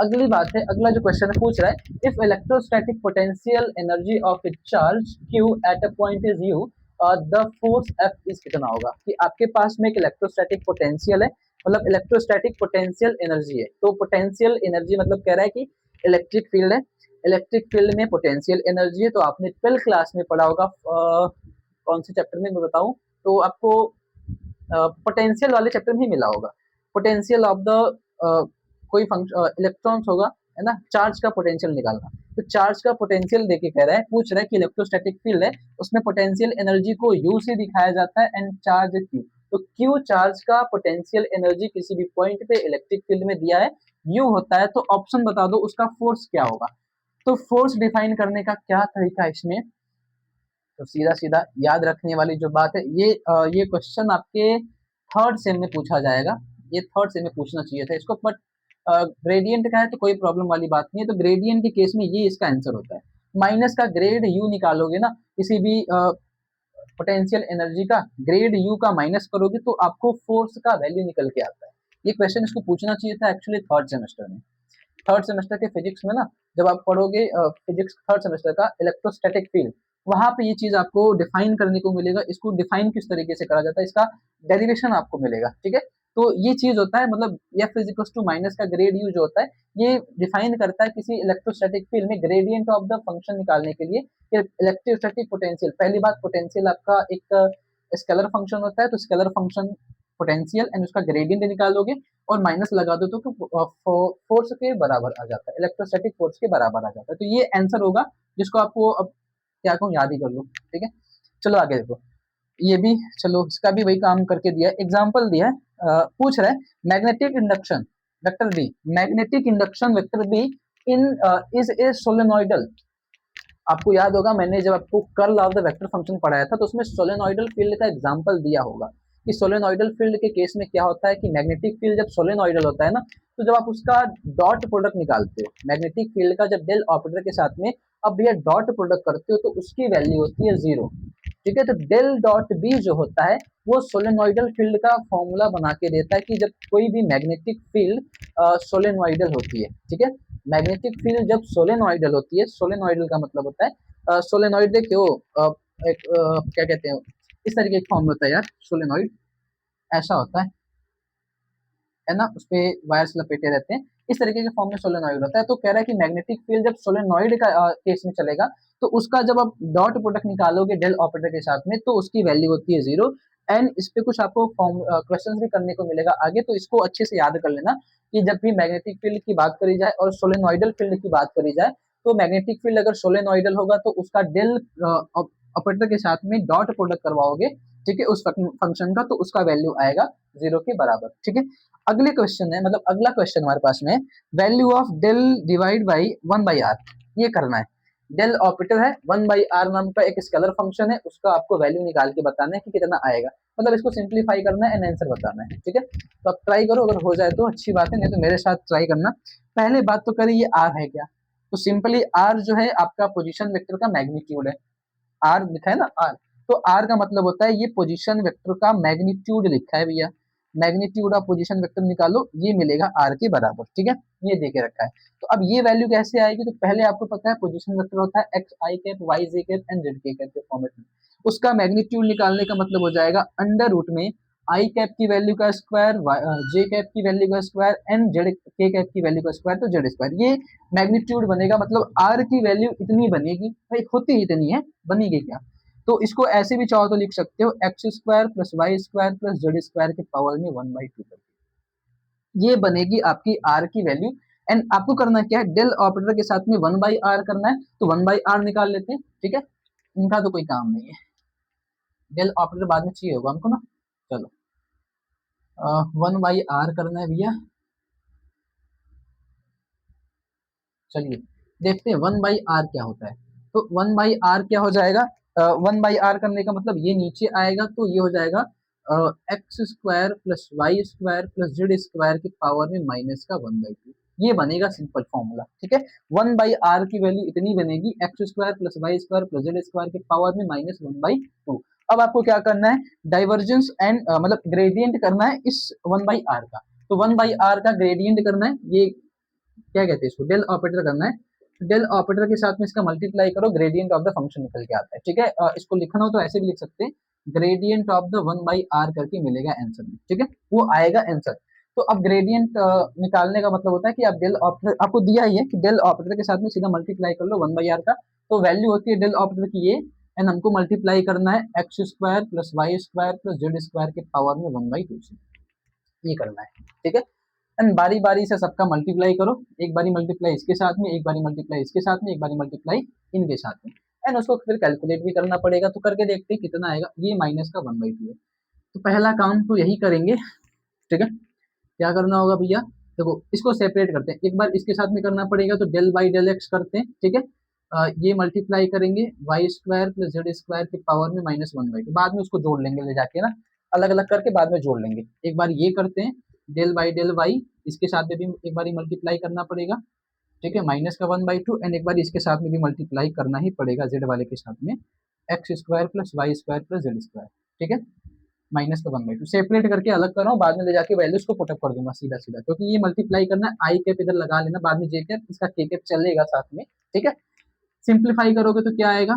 अगली बात है, अगला जो क्वेश्चन है पूछ रहा है if electrostatic potential energy of A charge q at a point is u, the force F is कितना होगा। कि आपके पास में एक इलेक्ट्रोस्टैटिक पोटेंशियल है, मतलब इलेक्ट्रोस्टैटिक पोटेंशियल एनर्जी है। तो पोटेंशियल एनर्जी मतलब कह रहा है कि इलेक्ट्रिक फील्ड है, इलेक्ट्रिक फील्ड में पोटेंशियल एनर्जी है। तो आपने 12th क्लास में पढ़ा होगा, कौन से चैप्टर में मैं बताऊं, तो आपको पोटेंशियल वाले चैप्टर में ही मिला होगा। पोटेंशियल ऑफ द कोई फंक्शन इलेक्ट्रॉन्स होगा, है ना, चार्ज का पोटेंशियल निकालना। तो चार्ज का पोटेंशियल देके कह रहा है, पूछ रहा है कि इलेक्ट्रोस्टैटिक फील्ड है उसमें पोटेंशियल एनर्जी को U से दिखाया जाता है एंड चार्ज Q। तो Q चार्ज का पोटेंशियल एनर्जी किसी भी पॉइंट पे इलेक्ट्रिक फील्ड में दिया है, U होता है। तो ऑप्शन बता दो उसका फोर्स क्या होगा। तो फोर्स डिफाइन करने का क्या तरीका है इसमें, तो सीधा सीधा याद रखने वाली जो बात है ये क्वेश्चन आपके थर्ड सेम में पूछा जाएगा। ये थर्ड सेम में पूछना चाहिए था इसको, बट ग्रेडियंट का है तो कोई प्रॉब्लम वाली बात नहीं है। तो ग्रेडियंट के केस में ये इसका आंसर होता है। माइनस का ग्रेड यू निकालोगे ना किसी भी पोटेंशियल एनर्जी का, ग्रेड यू का माइनस करोगे तो आपको फोर्स का वैल्यू निकल के आता है। ये क्वेश्चन इसको पूछना चाहिए था एक्चुअली थर्ड सेमेस्टर में। थर्ड सेमेस्टर के फिजिक्स में ना जब आप पढ़ोगे फिजिक्स थर्ड सेमेस्टर का इलेक्ट्रोस्टैटिक फील्ड, वहां पे ये चीज आपको डिफाइन करने को मिलेगा। इसको डिफाइन किस तरीके से करा जाता है, इसका डेरिवेशन आपको मिलेगा। ठीक है, तो ये चीज होता है, मतलब F is equal to minus का ग्रेड यू जो होता है ये डिफाइन करता है किसी इलेक्ट्रोस्टैटिक फील्ड में ग्रेडियंट ऑफ द फंक्शन निकालने के लिए कि इलेक्ट्रोस्टैटिक पोटेंशियल। पहली बात, पोटेंशियल आपका एक स्केलर फंक्शन होता है, तो स्केलर फंक्शन पोटेंशियल एंड उसका ग्रेडियंट निकालोगे और माइनस लगा दो तो फोर्स के बराबर आ जाता है, इलेक्ट्रोस्टैटिक फोर्स के बराबर आ जाता है। तो ये आंसर होगा जिसको आपको अब क्या कहूँ याद ही कर लो। ठीक है, चलो आगे देखो, ये भी चलो इसका भी वही काम करके दिया, एग्जाम्पल दिया है। पूछ रहा है magnetic induction vector B, magnetic induction vector B in is a solenoidal. आपको याद होगा मैंने जब आपको curl of the vector function पढ़ाया था तो उसमें सोलेनोइडल फील्ड का एग्जांपल दिया होगा कि सोलेनोइडल फील्ड के केस में क्या होता है कि मैग्नेटिक फील्ड जब सोलेनोइडल होता है ना, तो जब आप उसका डॉट प्रोडक्ट निकालते हो मैग्नेटिक फील्ड का, जब डेल ऑपरेटर के साथ में अब भैया डॉट प्रोडक्ट करते हो तो उसकी वैल्यू होती है 0। ठीक है, तो डेल डॉट बी जो होता है वो सोलेनोइडल फील्ड का फॉर्मूला बना के देता है कि जब कोई भी मैग्नेटिक फील्ड सोलेनोइडल होती है। ठीक है, मैग्नेटिक फील्ड जब सोलेनोइडल होती है, सोलेनोइडल का मतलब होता है सोलेनोइड देखिए वो एक क्या कहते हैं, इस तरीके का फॉर्म होता है यार, सोलेनोइड ऐसा होता है ना, उसपे वायर्स लपेटे रहते हैं, इस तरीके के फॉर्म में सोलेनोइड होता है। तो कह रहा है कि मैग्नेटिक फील्ड जब सोलेनोइड का केस में चलेगा तो उसका जब आप डॉट प्रोडक्ट निकालोगे डेल ऑपरेटर के साथ में तो उसकी वैल्यू होती है 0। एंड इस पे कुछ आपको फॉर्म क्वेश्चन भी करने को मिलेगा आगे, तो इसको अच्छे से याद कर लेना कि जब भी मैग्नेटिक फील्ड की बात करी जाए और सोलेनोइडल फील्ड की बात करी जाए तो मैग्नेटिक फील्ड अगर सोलेनोइडल होगा तो उसका डेल ऑपरेटर के साथ में डॉट प्रोडक्ट करवाओगे, ठीक है, उस फंक्शन का, तो उसका वैल्यू आएगा 0 के बराबर। ठीक है, अगले क्वेश्चन है, मतलब अगला क्वेश्चन हमारे पास में value of del divide by 1/r, ये करना है। डेल ऑपरेटर है, 1/r नाम का एक स्केलर फंक्शन है, उसका आपको वैल्यू निकाल के बताना है कि कितना आएगा, मतलब इसको सिंप्लीफाई करना है एंड आंसर बताना है। ठीक है, तो आप ट्राई करो, अगर हो जाए तो अच्छी बात है, नहीं तो मेरे साथ ट्राई करना। पहले बात तो करिए ये आर है क्या, तो सिंपली आर जो है आपका पोजीशन वेक्टर का मैग्नीट्यूड है। आर लिखा है ना आर, तो आर का मतलब होता है ये पोजीशन वेक्टर का मैग्नीट्यूड लिखा है भैया, मैग्नीट्यूड ऑफ पोजीशन वेक्टर निकालो, ये मिलेगा आर के बराबर। ठीक है, ये दे के रखा है। तो अब ये वैल्यू कैसे आएगी, तो पहले आपको पता है पोजीशन वेक्टर होता है x i cap y j cap and z के कैप के फॉर्मेट में, उसका मैग्नीट्यूड निकालने का मतलब हो जाएगा अंडर रूट में आई कैप की वैल्यू का स्क्वायर, जे कैप की वैल्यू का स्क्वायर एंड जेड के कैप की वैल्यू का स्क्वायर, तो जेड स्क्वायर, ये मैग्नीट्यूड बनेगा। मतलब आर की वैल्यू इतनी बनेगी, भाई होती इतनी है, बनेगी क्या, तो इसको ऐसे भी चाहो तो लिख सकते हो x square plus y square plus z square के पावर में 1/2 करके, ये बनेगी आपकी आर की वैल्यू। एंड आपको करना क्या है, डेल ऑपरेटर के साथ में 1/r करना है, तो 1/r निकाल लेते हैं। ठीक है, इनका तो कोई काम नहीं है, डेल ऑपरेटर बाद में चाहिए होगा हमको ना। चलो 1/r करना है भैया, चलिए देखते हैं 1/r क्या होता है। तो 1/r क्या हो जाएगा, 1/r करने का मतलब ये नीचे आएगा तो ये हो जाएगा x square plus y square plus z square की पावर में माइनस का 1/2, ये बनेगा सिंपल फॉर्मूला। ठीक है, 1/r की वैल्यू इतनी बनेगी x square plus y square plus z square की पावर में माइनस 1/2। अब आपको क्या करना है, डाइवर्जेंस एंड मतलब ग्रेडियंट करना है इस 1/r का, तो 1/r का ग्रेडियंट करना है, ये क्या कहते हैं इसको, डेल ऑपरेटर करना है। डेल ऑपरेटर के साथ में इसका मल्टीप्लाई करो, ग्रेडियंट ऑफ द फंक्शन निकल के आता है। ठीक है, इसको लिखना हो तो ऐसे भी लिख सकते हैं, ग्रेडियंट ऑफ द 1/r करके मिलेगा आंसर में। ठीक है, वो आएगा आंसर। तो अब ग्रेडियंट निकालने का मतलब होता है कि आप डेल ऑपरेटर आपको दिया ही है कि डेल ऑपरेटर के साथ में सीधा मल्टीप्लाई कर लो 1/r का, तो वैल्यू होती है डेल ऑपरेटर की ये, एंड हमको मल्टीप्लाई करना है x square plus y square plus z square के पावर में 1/2 से, ये करना है। ठीक है, एंड बारी बारी से सबका मल्टीप्लाई करो, एक बारी मल्टीप्लाई इसके साथ में, एक बारी मल्टीप्लाई इसके साथ में, एक बारी मल्टीप्लाई इनके साथ में, एंड उसको फिर कैलकुलेट भी करना पड़ेगा। तो करके देखते हैं कितना आएगा, ये माइनस का 1/2 है। तो पहला काम तो यही करेंगे। ठीक है, क्या करना होगा भैया, देखो इसको सेपरेट करते हैं, एक बार इसके साथ में करना पड़ेगा, तो डेल बाई डेल एक्स करते हैं। ठीक है, ये मल्टीप्लाई करेंगे y square plus z square की पावर में माइनस 1/2, बाद में उसको जोड़ लेंगे ले जाके ना, अलग अलग करके बाद में जोड़ लेंगे। एक बार ये करते हैं डेल बाई डेल वाई, इसके साथ में भी एक बार मल्टीप्लाई करना पड़ेगा। ठीक है, माइनस का 1/2, एंड एक बार इसके साथ में भी मल्टीप्लाई करना ही पड़ेगा जेड वाले के साथ में, x square plus y square plus z square. ठीक है, माइनस का 1/2 सेपरेट करके अलग कर रहा हूँ, बाद में ले जाके वैल्यूज को पुटअप कर दूंगा सीधा सीधा, क्योंकि ये मल्टीप्लाई करना है, आई कैप इधर लगा लेना, बाद में जे कैप, इसका के कैप चलेगा साथ में। ठीक है, सिंप्लीफाई करोगे तो क्या आएगा,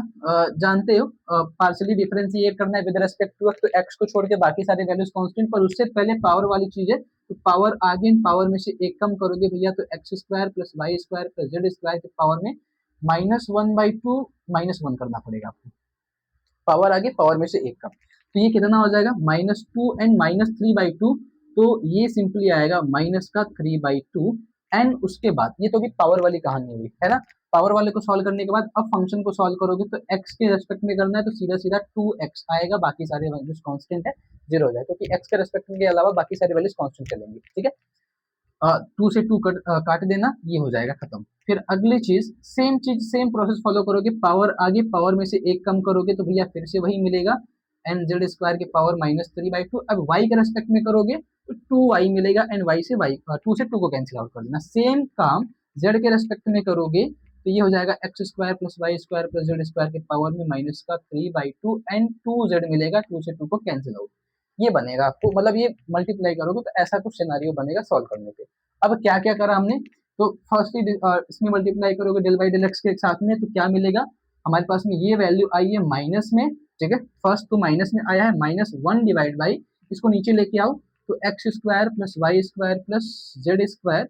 जानते हो पार्शियली डिफरेंशिएट करना है विद रेस्पेक्ट टू एक्स, तो एक्स को छोड़ के बाकी सारे वैल्यूज कांस्टेंट, पर उससे पहले पावर वाली चीज है, तो पावर आगे पावर में से एक कम करोगे भैया, तो x square plus y square plus z square की पावर में -1/2 -1 करना पड़ेगा आपको, पावर आगे पावर में से एक कम, तो ये कितना हो जाएगा -2 एंड -3/2, तो ये सिंपली आएगा माइनस का 3/2। एंड उसके बाद ये तो भी पावर वाली कहानी हुई है ना, पावर वाले को सॉल्व करने के बाद अब फंक्शन को सॉल्व करोगे तो x के रेस्पेक्ट में करना है, तो सीधा सीधा 2x आएगा, बाकी सारे वैल्यूज कांस्टेंट है, 0 हो जाए, क्योंकि x के रेस्पेक्ट के अलावा बाकी सारे वैल्यूज कांस्टेंट चलेंगे। ठीक है, टू से टू काट देना, ये हो जाएगा खत्म। फिर अगली चीज सेम प्रोसेस फॉलो करोगे, पावर आगे पावर में से एक कम करोगे तो भैया फिर से वही मिलेगा, एन जेड स्क्वायर के पावर -3/2। अब वाई के रेस्पेक्ट में करोगे तो 2y मिलेगा, एंड वाई से वाई 2 से 2 को कैंसिल आउट कर देना। सेम काम जेड के रेस्पेक्ट में करोगे तो ये हो जाएगा x square plus y square plus z square के पावर में -3/2 एंड 2z मिलेगा, 2 से 2 को कैंसिल आउट। ये बनेगा आपको, मतलब ये मल्टीप्लाई करोगे तो ऐसा कुछ सिनारियो बनेगा सॉल्व करने पे। अब क्या क्या करा हमने, तो फर्स्टली इसमें मल्टीप्लाई करोगे डेल बाई डेल एक्स के साथ में, तो क्या मिलेगा हमारे पास में, ये वैल्यू आई है माइनस में, ठीक है, फर्स्ट तो माइनस में आया है, -1 डिवाइड बाई, इसको नीचे लेके आओ तो x square plus y square plus z square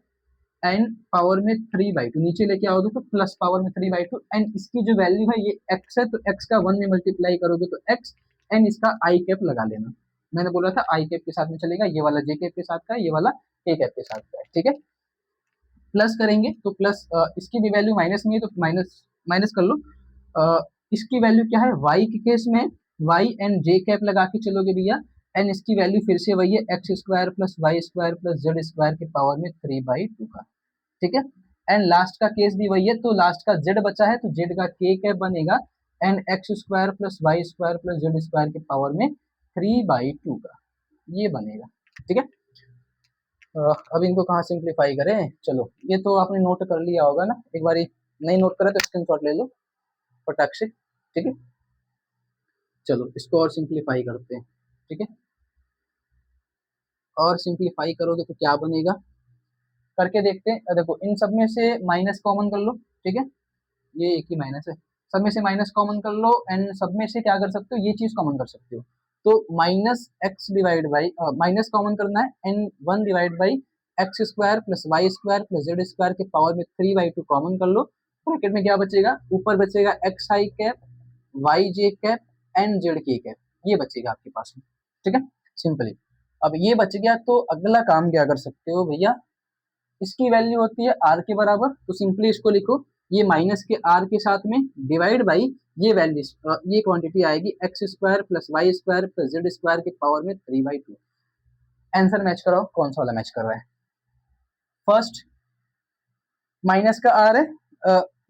and power में 3/2, नीचे लेके आओगे तो प्लस पावर में 3/2, एंड इसकी जो वैल्यू है ये एक्स है, तो एक्स का 1 में मल्टीप्लाई करोगे तो एक्स, एंड इसका आई कैप लगा लेना। मैंने बोला था आई कैप के साथ में चलेगा, ये वाला जे कैप के साथ का है, ये वाला के कैप के साथ का है, ठीक है। प्लस करेंगे तो प्लस, इसकी भी वैल्यू माइनस में है तो माइनस माइनस कर लो। इसकी वैल्यू क्या है, वाई के केस में वाई एंड जे कैप लगा के चलोगे भैया, एंड इसकी वैल्यू फिर से वही है x square plus y square plus z square के पावर में 3/2 का, ठीक है। एंड लास्ट का केस भी वही है, तो लास्ट का जेड बचा है तो जेड का के कैप बनेगा, and x square plus y square plus z square के पावर में 3/2 का, ये बनेगा, ठीक है। अब इनको कहाँ सिंप्लीफाई करें, चलो ये तो आपने नोट कर लिया होगा ना, एक बार नहीं नोट करा तो स्क्रीनशॉट ले लो फटाक से, ठीक है। चलो इसको और सिंप्लीफाई करते हैं, ठीक है। और सिंप्लीफाई करोगे तो क्या बनेगा, करके देखते हैं। देखो इन सब में से माइनस कॉमन कर लो, ठीक है, ये एक ही माइनस है, सब में से माइनस कॉमन कर लो, एंड सब में से क्या कर सकते हो, ये चीज कॉमन कर सकते हो। तो -x divide by, minus common करना है, and 1 divide by x square plus y square plus z square के पावर में 3/2 कॉमन कर लो। ब्रैकेट में क्या बचेगा, ऊपर बचेगा x i cap y j cap and z के कैप, ये बचेगा आपके पास में, ठीक है, सिंपली। अब ये बच गया तो अगला काम क्या कर सकते हो भैया, इसकी वैल्यू होती है आर के बराबर, तो सिंपली इसको लिखो, ये माइनस के आर के साथ में डिवाइड बाई ये वैल्यू, ये क्वांटिटी आएगी x square plus y square plus z square के पावर में 3/2। आंसर मैच कराओ, कौन सा वाला मैच कर रहा है। फर्स्ट माइनस का आर है,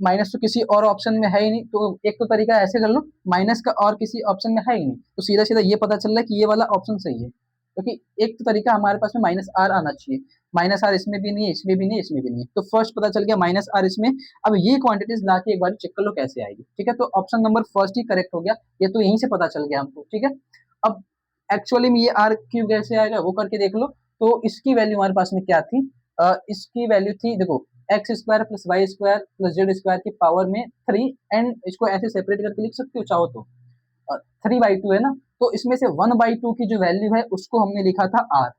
माइनस तो किसी और ऑप्शन में है ही नहीं, तो एक तो तरीका ऐसे कर लो, माइनस का और किसी ऑप्शन में है ही नहीं, तो सीधा सीधा ये पता चल रहा है कि ये वाला ऑप्शन सही है, क्योंकि एक तो तरीका हमारे पास में -r आना चाहिए, -r इसमें भी नहीं है, इसमें भी नहीं है, इसमें भी नहीं है, तो फर्स्ट पता चल गया -r इसमें। अब ये क्वांटिटीज ला के एक बार चेक कर लो कैसे आएगी, ठीक है, तो ऑप्शन नंबर फर्स्ट ही करेक्ट हो गया, ये तो यहीं से पता चल गया हमको, ठीक है। अब एक्चुअली में ये r क्यूब कैसे आएगा वो करके देख लो, तो इसकी वैल्यू हमारे पास में क्या थी, इसकी वैल्यू थी, देखो x square plus y square plus z square की पावर में 3, एंड इसको ऐसे सेपरेट करके लिख सकते हो चाहो तो, 3/2 है ना, तो इसमें से 1/2 की जो वैल्यू है उसको हमने लिखा था r,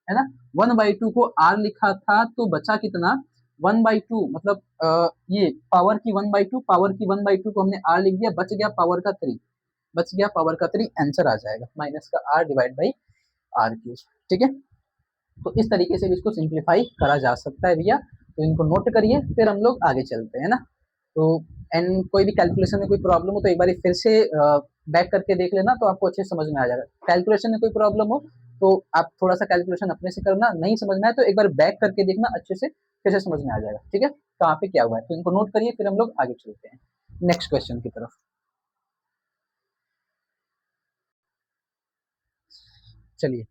है ना, 1/2 को r लिखा था, तो बचा कितना 1/2, मतलब ये पावर की 1/2, पावर की 1/2 को हमने r लिख दिया, बच गया पावर का 3, बच गया पावर का 3, आंसर आ जाएगा माइनस का r divide by r cube, ठीक है। तो इस तरीके से भी इसको सिंप्लीफाई करा जा सकता है भैया, तो इनको नोट करिए, फिर हम लोग आगे चलते हैं ना। तो एंड कोई भी कैलकुलेशन में कोई प्रॉब्लम हो तो एक बार फिर से बैक करके देख लेना, तो आपको अच्छे समझ में आ जाएगा। कैलकुलेशन में कोई प्रॉब्लम हो तो आप थोड़ा सा कैलकुलेशन अपने से करना, नहीं समझ में आए तो एक बार बैक करके देखना, अच्छे से फिर से समझ में आ जाएगा, ठीक है, कहाँ पे क्या हुआ है, तो इनको नोट करिए, फिर हम लोग आगे चलते हैं नेक्स्ट क्वेश्चन की तरफ। चलिए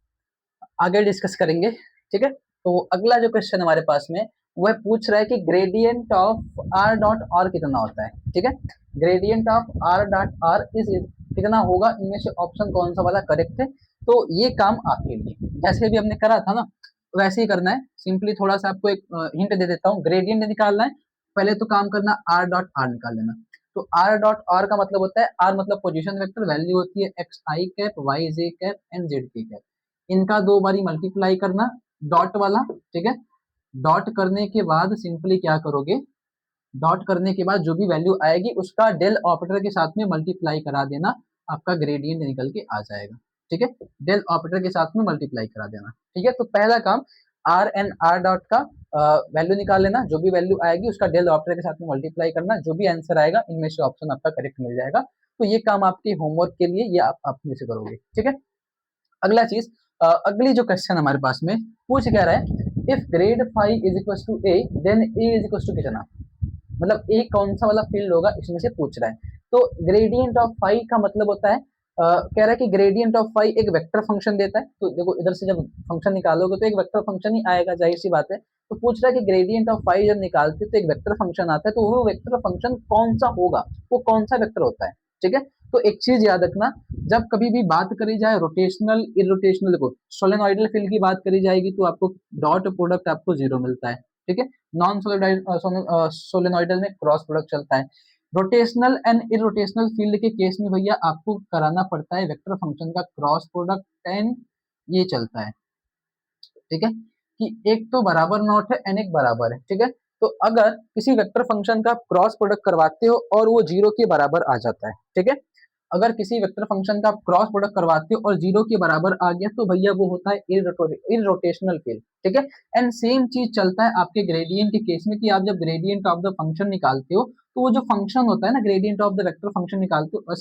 आगे डिस्कस करेंगे, ठीक है। तो अगला जो क्वेश्चन हमारे पास में वह पूछ रहा है कि gradient of R dot are कितना होता है, ठीक है, gradient of R dot are is कितना होगा, इनमें से ऑप्शन कौन सा वाला करेक्ट है। तो ये काम आपके लिए, जैसे भी हमने करा था ना वैसे ही करना है, सिंपली थोड़ा सा आपको एक हिंट दे देता हूँ, ग्रेडियंट निकालना है, पहले तो काम करना आर डॉट आर निकाल लेना। तो आर डॉट आर का मतलब होता है, आर मतलब पोजीशन वेक्टर, वैल्यू होती है x i cap y j cap and z के कैप, इनका 2 बारी मल्टीप्लाई करना डॉट वाला, ठीक है। डॉट करने के बाद सिंपली क्या करोगे, डॉट करने के बाद जो भी वैल्यू आएगी उसका डेल ऑपरेटर के साथ में मल्टीप्लाई करा देना, आपका ग्रेडियंट निकल के आ जाएगा, ठीक है, डेल ऑपरेटर के साथ में मल्टीप्लाई करा देना, ठीक है। तो पहला काम आर एंड आर डॉट का वैल्यू निकाल लेना, जो भी वैल्यू आएगी उसका डेल ऑपरेटर के साथ में मल्टीप्लाई करना, जो भी आंसर आएगा इनमें से ऑप्शन आपका करेक्ट मिल जाएगा। तो ये काम आपके होमवर्क के लिए ये आप अपने से करोगे, ठीक है। अगला चीज, अगली जो क्वेश्चन हमारे पास में पूछ क्या रहा है if grad five is equal to A then A is equal to कितना, मतलब ए कौन सा वाला फील्ड होगा इसमें से पूछ रहा है। तो ग्रेडियंट ऑफ फाई का मतलब होता है कह रहा है कि ग्रेडियंट ऑफ फाई एक वेक्टर फंक्शन देता है। तो देखो इधर से जब फंक्शन निकालोगे तो एक वेक्टर फंक्शन ही आएगा, जाहिर सी बात है। तो पूछ रहा है कि ग्रेडियंट ऑफ फाई जब निकालते तो एक वेक्टर फंक्शन आता है, तो वो वेक्टर फंक्शन कौन सा होगा, वो कौन सा वेक्टर होता है, ठीक है। तो एक चीज याद रखना, जब कभी भी बात करी जाए रोटेशनल इरोटेशनल, देखो सोलेनोइडल फील्ड की बात करी जाएगी तो आपको डॉट प्रोडक्ट आपको जीरो मिलता है, ठीक है। नॉन सोलेनोइडल में क्रॉस प्रोडक्ट चलता है। रोटेशनल एंड इरोटेशनल फील्ड के केस में भैया आपको कराना पड़ता है वेक्टर फंक्शन का क्रॉस प्रोडक्ट एंड ये चलता है, ठीक है, कि एक तो बराबर नॉट है एन एक बराबर है, ठीक है। तो अगर किसी वेक्टर फंक्शन का क्रॉस प्रोडक्ट करवाते हो और वो जीरो के बराबर आ जाता है, ठीक है, अगर किसी वेक्टर फंक्शन का क्रॉस प्रोडक्ट करवाते हो और जीरो के बराबर आ गया तो भैया वो होता है इररोटेशनल फील्ड, ठीक है। एंड सेम चीज चलता है आपके ग्रेडियंट के केस में, कि आप जब ग्रेडियंट ऑफ द फंक्शन निकालते हो तो वो जो फंक्शन होता है ना, gradient of the vector function निकालते हो,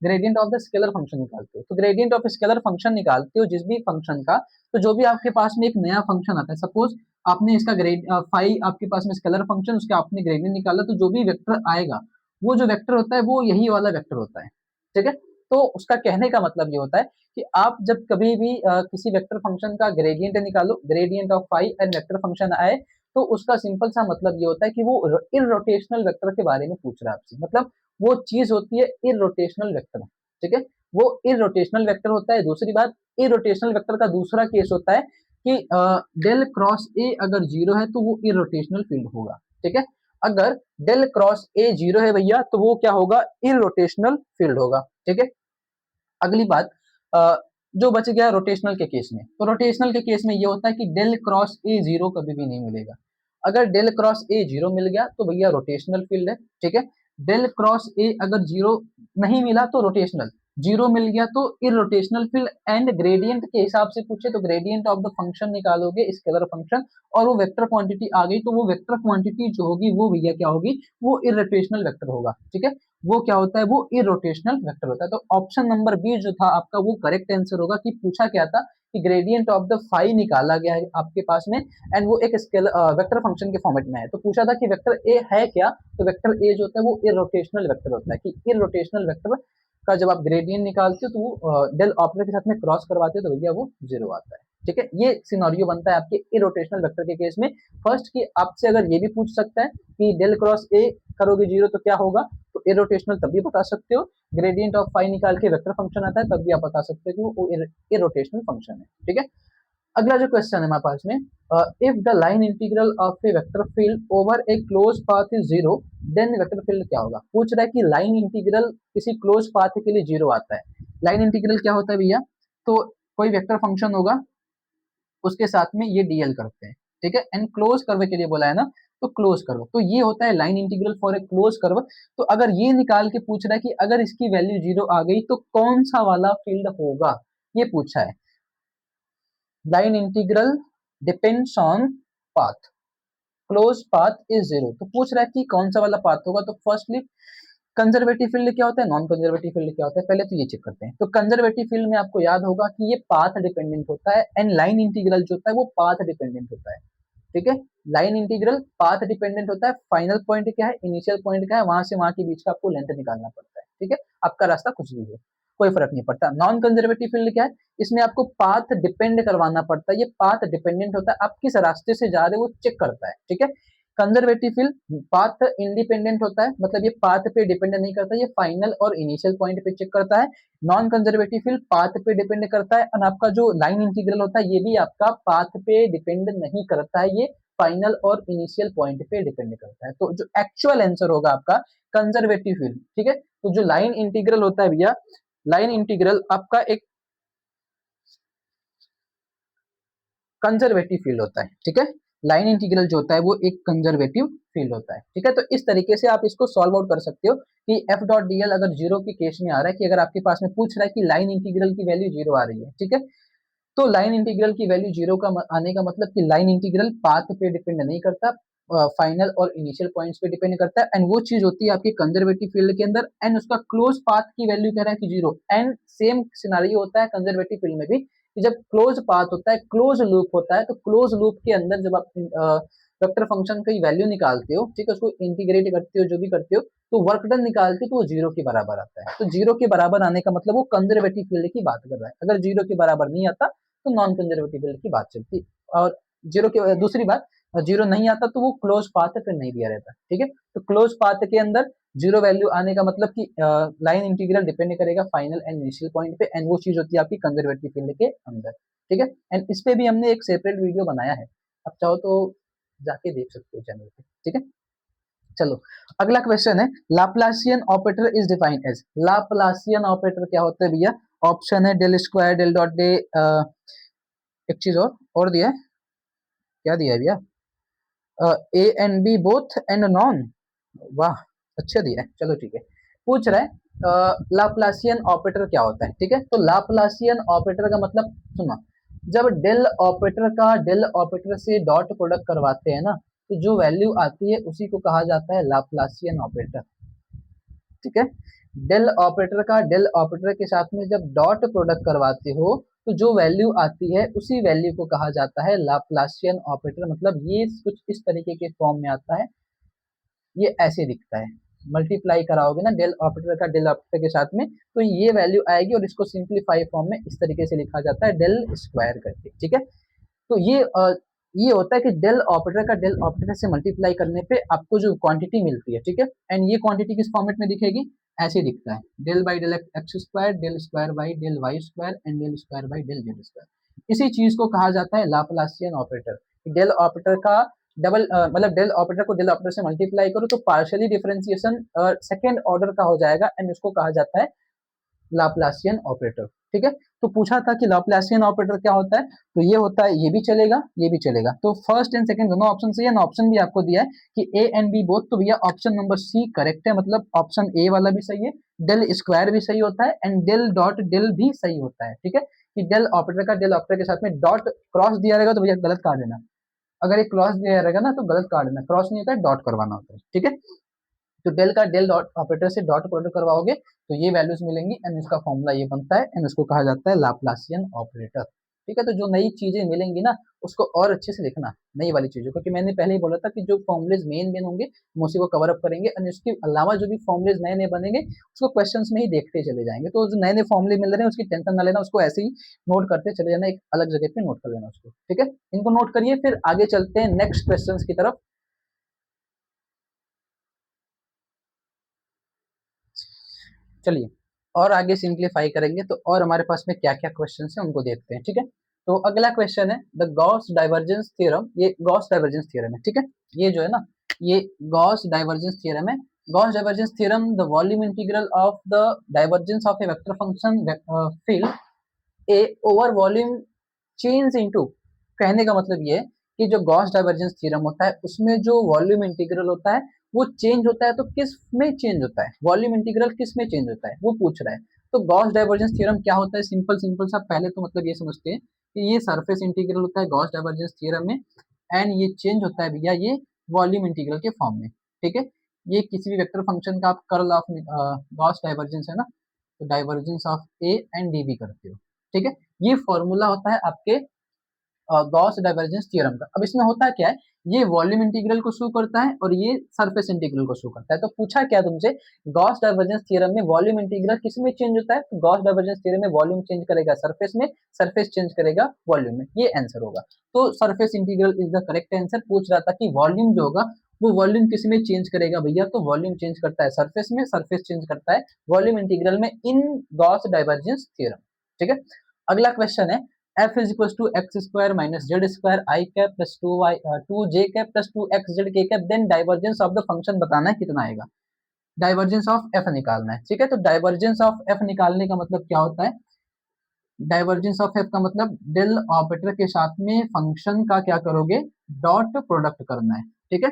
gradient of the scalar function निकालते हो, तो ग्रेडियंट ऑफ स्केलर फंक्शन निकालते हो जिस भी फंक्शन का, तो जो भी आपके पास में एक नया फंक्शन आता है, सपोज आपने इसका ग्रेड फाइव आपके पास में स्केलर फंक्शन, उसका आपने ग्रेडियंट निकाला, तो जो भी वेक्टर आएगा वो जो वेक्टर होता है वो यही वाला वेक्टर होता है, ठीक है। तो उसका कहने का मतलब ये होता है कि आप जब कभी भी किसी वेक्टर फंक्शन का ग्रेडियंट निकालो, gradient of five and vector function आए, तो उसका सिंपल सा मतलब ये होता है कि वो इररोटेशनल वेक्टर के बारे में पूछ रहा है आपसे, मतलब वो चीज होती है इररोटेशनल वेक्टर, ठीक है, वो इररोटेशनल वेक्टर होता है। दूसरी बात, इररोटेशनल वेक्टर का दूसरा केस होता है कि डेल क्रॉस ए अगर जीरो है तो वो इररोटेशनल फील्ड होगा, ठीक है। अगर डेल क्रॉस ए जीरो है भैया तो वो क्या होगा, इररोटेशनल फील्ड होगा, ठीक है। अगली बात, जो बच गया रोटेशनल के केस में, तो रोटेशनल के केस में ये होता है कि डेल क्रॉस ए जीरो कभी भी नहीं मिलेगा। अगर डेल क्रॉस ए जीरो मिल गया तो भैया रोटेशनल फील्ड है, ठीक है। डेल क्रॉस ए अगर जीरो नहीं मिला तो रोटेशनल, जीरो मिल गया तो इरोटेशनल फील्ड। एंड ग्रेडियंट के हिसाब से पूछे तो ग्रेडियंट ऑफ द फंक्शन निकालोगे, स्केलर फंक्शन, और वो वेक्टर क्वांटिटी आ गई तो वो वेक्टर क्वांटिटी जो होगी वो भैया क्या होगी, वो इरोटेशनल वेक्टर होगा, ठीक है। वो क्या होता है, वो इरोटेशनल वेक्टर होता है। तो ऑप्शन नंबर बी जो था आपका वो करेक्ट आंसर होगा, कि पूछा क्या था कि ग्रेडियंट ऑफ द फाई निकाला गया है आपके पास में एंड वो एक स्केल वेक्टर फंक्शन के फॉर्मेट में है, तो पूछा था कि वेक्टर ए है क्या, तो वेक्टर ए जो होता है वो इरोटेशनल वेक्टर होता है, कि इरोटेशनल वेक्टर का जब आप ग्रेडियंट निकालते हो तो वो डेल ऑपरेटर के साथ में क्रॉस करवाते हो तो भैया वो जीरो आता है, ठीक है। ये सिनारियो बनता है आपके इरोटेशनल वेक्टर के केस में। फर्स्ट की आपसे अगर ये भी पूछ सकता है कि डेल क्रॉस ए करोगे जीरो तो क्या होगा, तो इरोटेशनल तब भी बता सकते हो। ग्रेडियंट ऑफ फाई निकाल के वेक्टर फंक्शन आता है तब भी आप बता सकते हो कि वो इरोटेशनल फंक्शन है, ठीक है। अगला जो क्वेश्चन है हमारे पास में, if the line integral of a vector field over a close path is zero then vector field क्या होगा। पूछ रहा है कि लाइन इंटीग्रल किसी क्लोज पाथ के लिए जीरो आता है। लाइन इंटीग्रल क्या होता है भैया, तो कोई वेक्टर फंक्शन होगा उसके साथ में ये डीएल करते हैं, ठीक है। एंड क्लोज कर्व के लिए बोला है ना, तो क्लोज कर्व, तो ये होता है line integral for a close curve. तो अगर ये निकाल के पूछ रहा है कि अगर इसकी वैल्यू जीरो आ गई तो कौन सा वाला फील्ड होगा, ये पूछा है। Line integral depends on path, close path is zero, तो पूछ रहा है कि कौन सा वाला पाथ होगा। तो फर्स्टली कंजर्वेटिव फील्ड क्या होता है, नॉन कंजर्वेटिव फील्ड क्या होता है, पहले तो ये चेक करते हैं। तो कंजर्वेटिव फील्ड में आपको याद होगा कि ये पाथ डिपेंडेंट होता है एंड लाइन इंटीग्रल जो होता है वो पाथ डिपेंडेंट होता है, ठीक है। लाइन इंटीग्रल पाथ डिपेंडेंट होता है, फाइनल पॉइंट क्या है, इनिशियल पॉइंट क्या है, वहां से वहां के बीच का आपको लेंथ निकालना पड़ता है, ठीक है। आपका रास्ता कुछ भी हो, कोई फर्क नहीं पड़ता। नॉन कंजर्वेटिव फील्ड क्या है, इसमें आपको पाथ डिपेंड करवाना पड़ता है, ये पाथ डिपेंडेंट होता है, आप किस रास्ते से जा रहे हो वो चेक करता है, ठीक है। कंजर्वेटिव फील्ड पाथ इंडिपेंडेंट होता है, मतलब ये पाथ पे डिपेंड नहीं करता, ये फाइनल और इनिशियल पॉइंट पे चेक करता है। नॉन कंजर्वेटिव फील्ड पाथ पे डिपेंड करता है, और आपका जो लाइन इंटीग्रल होता है ये भी आपका पाथ पे डिपेंड नहीं करता है, ये फाइनल और इनिशियल पॉइंट पे डिपेंड करता है। तो जो एक्चुअल आंसर होगा आपका कंजर्वेटिव फील्ड, ठीक है। तो जो लाइन इंटीग्रल होता है भैया, लाइन इंटीग्रल आपका एक कंजर्वेटिव फील्ड होता है, ठीक है। लाइन इंटीग्रल जो होता है वो एक कंजर्वेटिव फील्ड होता है, ठीक है। तो इस तरीके से आप इसको सॉल्व आउट कर सकते हो कि एफ डॉट डीएल अगर जीरो के केस में आ रहा है, कि अगर आपके पास में पूछ रहा है कि लाइन इंटीग्रल की वैल्यू जीरो आ रही है, ठीक है, तो लाइन इंटीग्रल की वैल्यू जीरो का आने का मतलब कि लाइन इंटीग्रल पाथ पे डिपेंड नहीं करता, फाइनल और इनिशियल पॉइंट्स पे डिपेंड करता है, एंड वो चीज होती है आपकी कंजर्वेटिव फील्ड के अंदर, एंड उसका क्लोज पाथ की वैल्यू कह रहा है कि जीरो। एंड सेम सिनारियो होता है कंजर्वेटिव फील्ड में भी, कि जब क्लोज पाथ होता है, क्लोज लूप होता है, तो क्लोज लूप के अंदर जब आप वेक्टर फंक्शन की वैल्यू निकालते हो, ठीक है, उसको इंटीग्रेट करते हो, जो भी करते हो, तो वर्क डन निकालते हो तो वो जीरो के बराबर आता है। तो जीरो के बराबर आने का मतलब वो कंजर्वेटिव फील्ड की बात कर रहा है। अगर जीरो के बराबर नहीं आता तो नॉन कंजर्वेटिव फील्ड की बात चलती। और जीरो के दूसरी बात, जीरो नहीं आता तो वो क्लोज पाथ फिर नहीं दिया रहता, ठीक है। तो क्लोज पाथ के अंदर जीरो वैल्यू आने का मतलब कि लाइन इंटीग्रल डिपेंड करेगा फाइनल एंड इनिशियल पॉइंट पे, एंड वो चीज होती है आपकी कंजर्वेटिव फील्ड के अंदर, ठीक है। एंड इस पे भी हमने एक सेपरेट वीडियो बनाया है, आप चाहो तो जाके देख सकते हो चैनल पे, ठीक है। चलो अगला क्वेश्चन है, Laplacian operator is defined as. Laplacian operator क्या होता है भैया? ऑप्शन है del square del dot del, एक चीज और दिया है, क्या दिया है भैया? A and B both and none. वाह, अच्छा दिया है, चलो ठीक है। पूछ रहा है लाप्लासियन ऑपरेटर क्या होता है, ठीक है। तो लाप्लासियन ऑपरेटर का मतलब सुनो, जब डेल ऑपरेटर का डेल ऑपरेटर से डॉट प्रोडक्ट करवाते हैं ना, तो जो वैल्यू आती है उसी को कहा जाता है लाप्लासियन ऑपरेटर, ठीक है। डेल ऑपरेटर का डेल ऑपरेटर के साथ में जब डॉट प्रोडक्ट करवाते हो तो जो वैल्यू आती है उसी वैल्यू को कहा जाता है लाप्लासियन ऑपरेटर। मतलब ये कुछ इस तरीके के फॉर्म में आता है, ये ऐसे दिखता है, मल्टीप्लाई कराओगे ना डेल ऑपरेटर का डेल ऑपरेटर के साथ में, तो ये वैल्यू आएगी और इसको सिंप्लीफाई फॉर्म में इस तरीके से लिखा जाता है डेल स्क्वायर करके, ठीक है। तो ये होता है कि डेल ऑपरेटर का डेल ऑपरेटर से मल्टीप्लाई करने पे आपको जो क्वांटिटी मिलती है, ठीक है। एंड ये क्वांटिटी किस फॉर्मेट में दिखेगी? ऐसे दिखता है, del by del x square, del square by del y square and del square by del z square. इसी चीज को कहा जाता है लाप्लासियन ऑपरेटर। डेल ऑपरेटर का डबल मतलब डेल ऑपरेटर को डेल ऑपरेटर से मल्टीप्लाई करो तो पार्शियली डिफरेंशिएशन सेकेंड ऑर्डर का हो जाएगा, एंड इसको कहा जाता है लाप्लासियन ऑपरेटर, ठीक है। तो पूछा था कि लाप्लासियन ऑपरेटर क्या होता है, तो ये होता है, ये भी चलेगा ये भी चलेगा। तो फर्स्ट एंड सेकंड दोनों ऑप्शन सही है ना, ऑप्शन भी आपको दिया है कि ए एंड बी बोथ, तो भैया ऑप्शन नंबर सी करेक्ट है, मतलब ऑप्शन ए वाला भी सही है, डेल स्क्वायर भी सही होता है एंड डेल डॉट डेल भी सही होता है, ठीक है। कि डेल ऑपरेटर का डेल ऑपरेटर के साथ में डॉट क्रॉस दिया रहेगा तो भैया गलत काट देना, अगर एक क्रॉस दिया रहेगा ना तो गलत काट देना, क्रॉस नहीं होता है डॉट करवाना होता है, ठीक है। तो डेल का डेल डॉट ऑपरेटर से डॉट प्रोडक्ट करवाओगे तो ये वैल्यूज मिलेंगी, एंड इसका फॉर्मूला ये बनता है, एंड इसको कहा जाता है लाप्लासियन ऑपरेटर, ठीक है। तो जो नई चीजें मिलेंगी ना उसको और अच्छे से लिखना, नई वाली चीजों को, क्योंकि मैंने पहले ही बोला था कि जो फॉर्मुलेज मेन मेन होंगे हम उसी को कवर अप करेंगे, एंड इसके अलावा जो भी फॉर्मुलेज नए नए बनेंगे उसको क्वेश्चन में ही देखते चले जाएंगे। तो जो नए नए फॉर्मुले मिल रहे हैं उसकी टेंशन ना लेना, उसको ऐसे ही नोट करते चले जाना, एक अलग जगह पे नोट कर लेना उसको, ठीक है। इनको नोट करिए, फिर आगे चलते हैं नेक्स्ट क्वेश्चन की तरफ। चलिए और आगे सिंप्लीफाई करेंगे, तो और हमारे पास में क्या क्या क्वेश्चन है उनको देखते हैं, ठीक है। तो अगला क्वेश्चन है द गॉस डाइवर्जेंस थ्योरम। ये गॉस डाइवर्जेंस थ्योरम है, ठीक है। ये जो है ना, ये गॉस डाइवर्जेंस थ्योरम है। Gauss divergence theorem, the volume integral of the divergence of a vector function field A over volume change into. कहने का मतलब ये है कि जो गॉस डाइवर्जेंस थ्योरम होता है उसमें जो वॉल्यूम इंटीग्रल होता है वो चेंज होता है, तो किस में चेंज होता है, वॉल्यूम इंटीग्रल किस में चेंज होता है वो पूछ रहा है। तो गॉस डाइवर्जेंस थ्योरम क्या होता है? सिंपल सिंपल सा पहले तो मतलब ये समझते हैं कि ये सरफेस इंटीग्रल होता है गॉस डाइवर्जेंस थ्योरम में, एंड ये चेंज होता है भैया ये वॉल्यूम इंटीग्रल के फॉर्म में, ठीक है। ये किसी भी वेक्टर फंक्शन का आप कर्ल ऑफ गॉस डाइवर्जेंस है ना, तो divergence of A and D भी करते हो, ठीक है। ये फॉर्मूला होता है आपके गॉस डाइवर्जेंस थ्योरम का। अब इसमें होता क्या है, ये वॉल्यूम इंटीग्रल को शो करता है और ये सरफेस इंटीग्रल को शो करता है। तो पूछा क्या तुमसे, गॉस डाइवर्जेंस थ्योरम में वॉल्यूम इंटीग्रल किस में चेंज होता है? तो गॉस डाइवर्जेंस थ्योरम में वॉल्यूम चेंज करेगा सरफेस में, सरफेस चेंज करेगा वॉल्यूम में, ये आंसर होगा। तो surface integral is the correct answer. पूछ रहा था कि वॉल्यूम जो होगा वो वॉल्यूम किस में चेंज करेगा भैया, तो वॉल्यूम चेंज करता है सरफेस में, सरफेस चेंज करता है वॉल्यूम इंटीग्रल में इन गॉस डाइवर्जेंस थ्योरम, ठीक है। अगला क्वेश्चन है f is equals to x square minus z square I cap plus 2j cap plus 2xz k cap, then divergence of the function बताना है कितना आएगा, डाइवर्जेंस ऑफ f निकालना है, ठीक है। तो डाइवर्जेंस ऑफ f निकालने का मतलब क्या होता है? डाइवर्जेंस ऑफ f का मतलब डेल ऑपरेटर के साथ में फंक्शन का क्या करोगे, डॉट प्रोडक्ट करना है, ठीक है।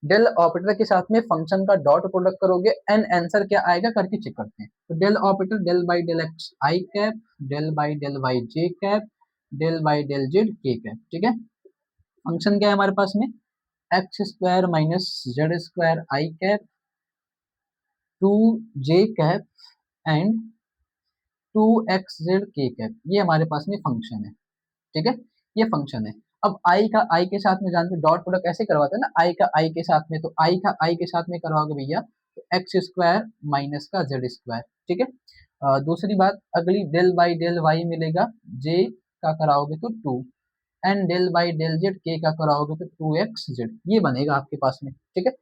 डेल ऑपरेटर के साथ में फंक्शन का डॉट प्रोडक्ट करोगे एंड आंसर क्या आएगा करके चेक करते हैं। तो del operator del by del x i cap, del by del y j cap, del by del z के कैप, ठीक है। फंक्शन क्या है हमारे पास में, x square minus z square i cap, two j cap and 2xz ये हमारे पास में फंक्शन है, ठीक है, ये फंक्शन है। अब आई का आई के साथ में जानते डॉट प्रोडक्ट ऐसे करवाते हैं ना, आई का आई के साथ में, तो आई का आई के साथ में करवाओगे भैया तो एक्स स्क्वायर माइनस का जेड स्क्वायर, ठीक है। दूसरी बात अगली डेल बाई डेल वाई मिलेगा, जे का कराओगे तो 2, and del by del z k का कराओगे तो 2xz, ये बनेगा आपके पास में, ठीक है।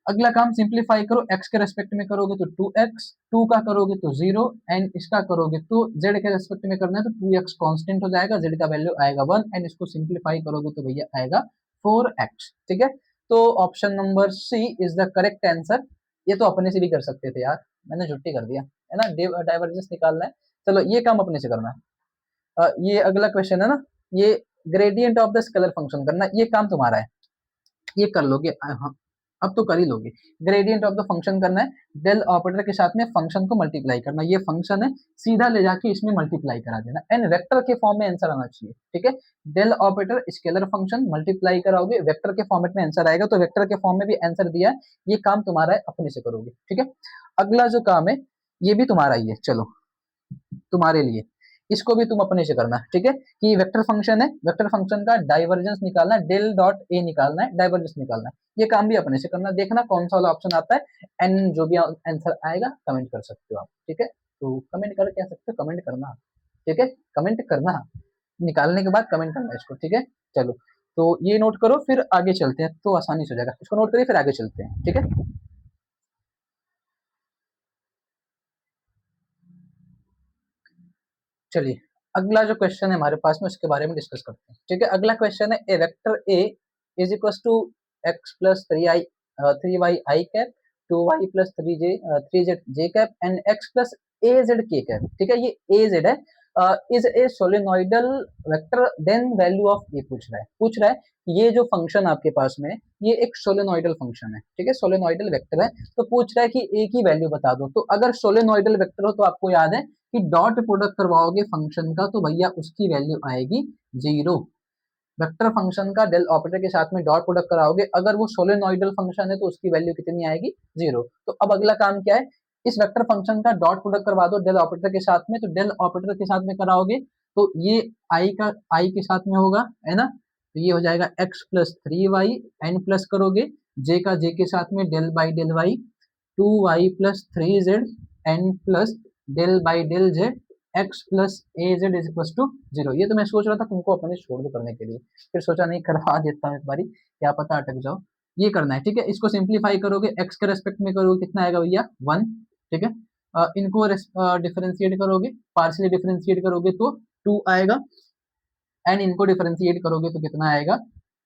अगला काम सिंप्लीफाई करो, x के रेस्पेक्ट में करोगे तो 2x, 2 का करोगे तो 0, एंड इसका करोगे तो z के रेस्पेक्ट में करना है तो 2x कांस्टेंट हो जाएगा, z का वैल्यू आएगा 1, एंड इसको सिंप्लीफाई करोगे तो भैया आएगा 4x, ठीक है। तो option number C is the correct answer. ये तो अपने से भी कर सकते थे यार, मैंने छुट्टी कर दिया है ना, डाइवर्जेंस निकालना है, चलो ये काम अपने से करना है। ये अगला क्वेश्चन है ना, ये gradient of the scalar function करना, ये काम तुम्हारा है, ये कर लोगे, हाँ अब तो कर ही लोगे। ग्रेडियंट ऑफ द फंक्शन करना है, डेल ऑपरेटर के साथ में फंक्शन को मल्टीप्लाई करना, ये फंक्शन है, सीधा ले जाके इसमें मल्टीप्लाई करा देना, एंड वेक्टर के फॉर्म में आंसर आना चाहिए, ठीक है। Del operator scalar function multiply कराओगे, वेक्टर के फॉर्मेट में आंसर आएगा, तो वेक्टर के फॉर्म में भी आंसर दिया है, ये काम तुम्हारा है, अपने से करोगे, ठीक है। अगला जो काम है ये भी तुम्हारा ही है, चलो तुम्हारे लिए, इसको भी तुम अपने से करना, ठीक है। कि वेक्टर फंक्शन है, वेक्टर फंक्शन का डाइवर्जेंस निकालना है, डेल डॉट ए निकालना है, डाइवर्जेंस निकालना है, ये काम भी अपने से करना, देखना कौन सा वाला ऑप्शन आता है, एंड जो भी आंसर आएगा कमेंट कर सकते हो आप, ठीक है। तो कमेंट कर कह सकते हो, कमेंट करना, ठीक है, कमेंट करना, निकालने के बाद कमेंट करना इसको, ठीक है। चलो तो ये नोट करो, फिर आगे चलते हैं, तो आसानी से हो जाएगा, इसको नोट करिए फिर आगे चलते हैं, ठीक है। चलिए अगला जो क्वेश्चन है हमारे पास में उसके बारे में डिस्कस करते हैं, ठीक है। अगला क्वेश्चन है, a vector A is equal to X plus 3y I cap, 2y plus 3z J cap, and X plus A Z के कैप, ठीक है। ये ए जेड है, is a solenoidal vector, then value of A पूछ रहा है ये जो फंक्शन आपके पास में ये एक सोलेनोइडल फंक्शन है, ठीक है, सोलेनोइडल वेक्टर है, तो पूछ रहा है कि ए की वैल्यू बता दो। तो अगर सोलेनोइडल वेक्टर हो तो आपको याद है कि डॉट प्रोडक्ट करवाओगे फंक्शन का तो भैया उसकी वैल्यू आएगी 0। वेक्टर फंक्शन का डेल ऑपरेटर के साथ में डॉट प्रोडक्ट कराओगे, अगर वो सोलेनोइडल फंक्शन है तो उसकी वैल्यू कितनी आएगी 0। तो अब अगला काम क्या है, इस वेक्टर फंक्शन का डॉट प्रोडक्ट करवा दो डेल ऑपरेटर के साथ में, तो डेल ऑपरेटर के साथ में कराओगे तो ये आई का आई के साथ में होगा, है ना, तो ये हो जाएगा x plus 3y, N plus करोगे जे का जे के साथ में del by del y, 2y plus 3z, and plus del by del z, x plus A z is equal to 0। ये तो मैं सोच रहा था तुमको अपने छोड़ दो करने के लिए, फिर सोचा नहीं करवा देता हूँ एक बारी, क्या पता अटक जाओ। ये करना है, ठीक है। इसको सिंप्लीफाई करोगे, एक्स के रेस्पेक्ट में करोगे कितना आएगा भैया 1, ठीक है। इनको डिफरेंशिएट करोगे, पार्शियली डिफरेंशिएट करोगे तो 2 आएगा, एंड इनको डिफरेंशिएट करोगे तो कितना आएगा,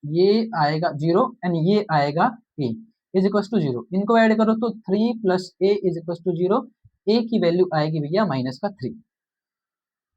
ये आएगा 0, एंड ये आएगा ए इज इक्वल टू 0। इनको ऐड करो तो 3 plus A is equal to 0, A की वैल्यू आएगी भैया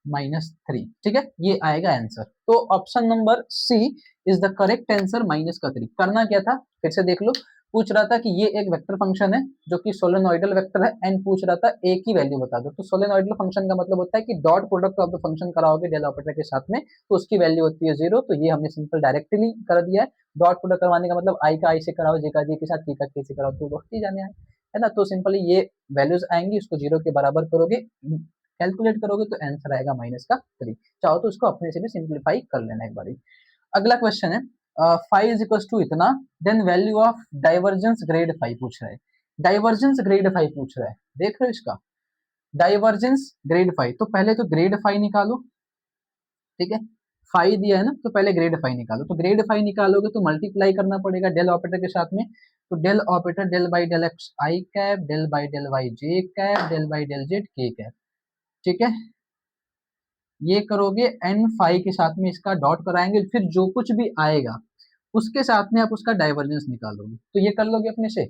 -3, ठीक है, ये आएगा आंसर। तो option number C is the correct answer, -3। करना क्या था फिर से देख लो, पूछ रहा था कि ये एक वेक्टर फंक्शन है जो कि सोलेनोइडल वेक्टर है, एंड पूछ रहा था ए की वैल्यू बता दो। तो सोलेनोइडल फंक्शन का मतलब होता है कि dot product of the function कराओगे डेल ऑपरेटर के साथ में तो उसकी वैल्यू होती है 0, तो ये हमने सिंपल डायरेक्टली कर दिया है। डॉट प्रोडक्ट करवाने का मतलब आई का आई से कराओ, जे का जे के साथ, के का के से कराओ, तो वक्त ही जाने आए, है ना। तो सिंपली ये वैल्यूज आएंगी, उसको 0 के बराबर करोगे, कैलकुलेट करोगे तो आंसर आएगा -3। चाहो तो उसको अपने से भी सिंप्लीफाई कर लेना एक बारी। अगला क्वेश्चन है, फाइव इज इक्वल टू इतना, then value of divergence grad 5 पूछ रहा है। डाइवर्जेंस ग्रेड 5 पूछ रहा है, देख रहे हो इसका, डाइवर्जेंस ग्रेड 5, तो पहले तो ग्रेड 5 निकालो, ठीक है। 5 दिया है ना, तो पहले ग्रेड 5 निकालो, तो ग्रेड 5 निकालोगे तो मल्टीप्लाई करना पड़ेगा डेल ऑपरेटर के साथ में, तो del operator del by del x i cap, del by del y j cap, del by del z के कैप, ठीक है। ये करोगे एन फाई के साथ में इसका डॉट कराएंगे, फिर जो कुछ भी आएगा उसके साथ में आप उसका डाइवर्जेंस निकालोगे, तो ये कर लोगे अपने से।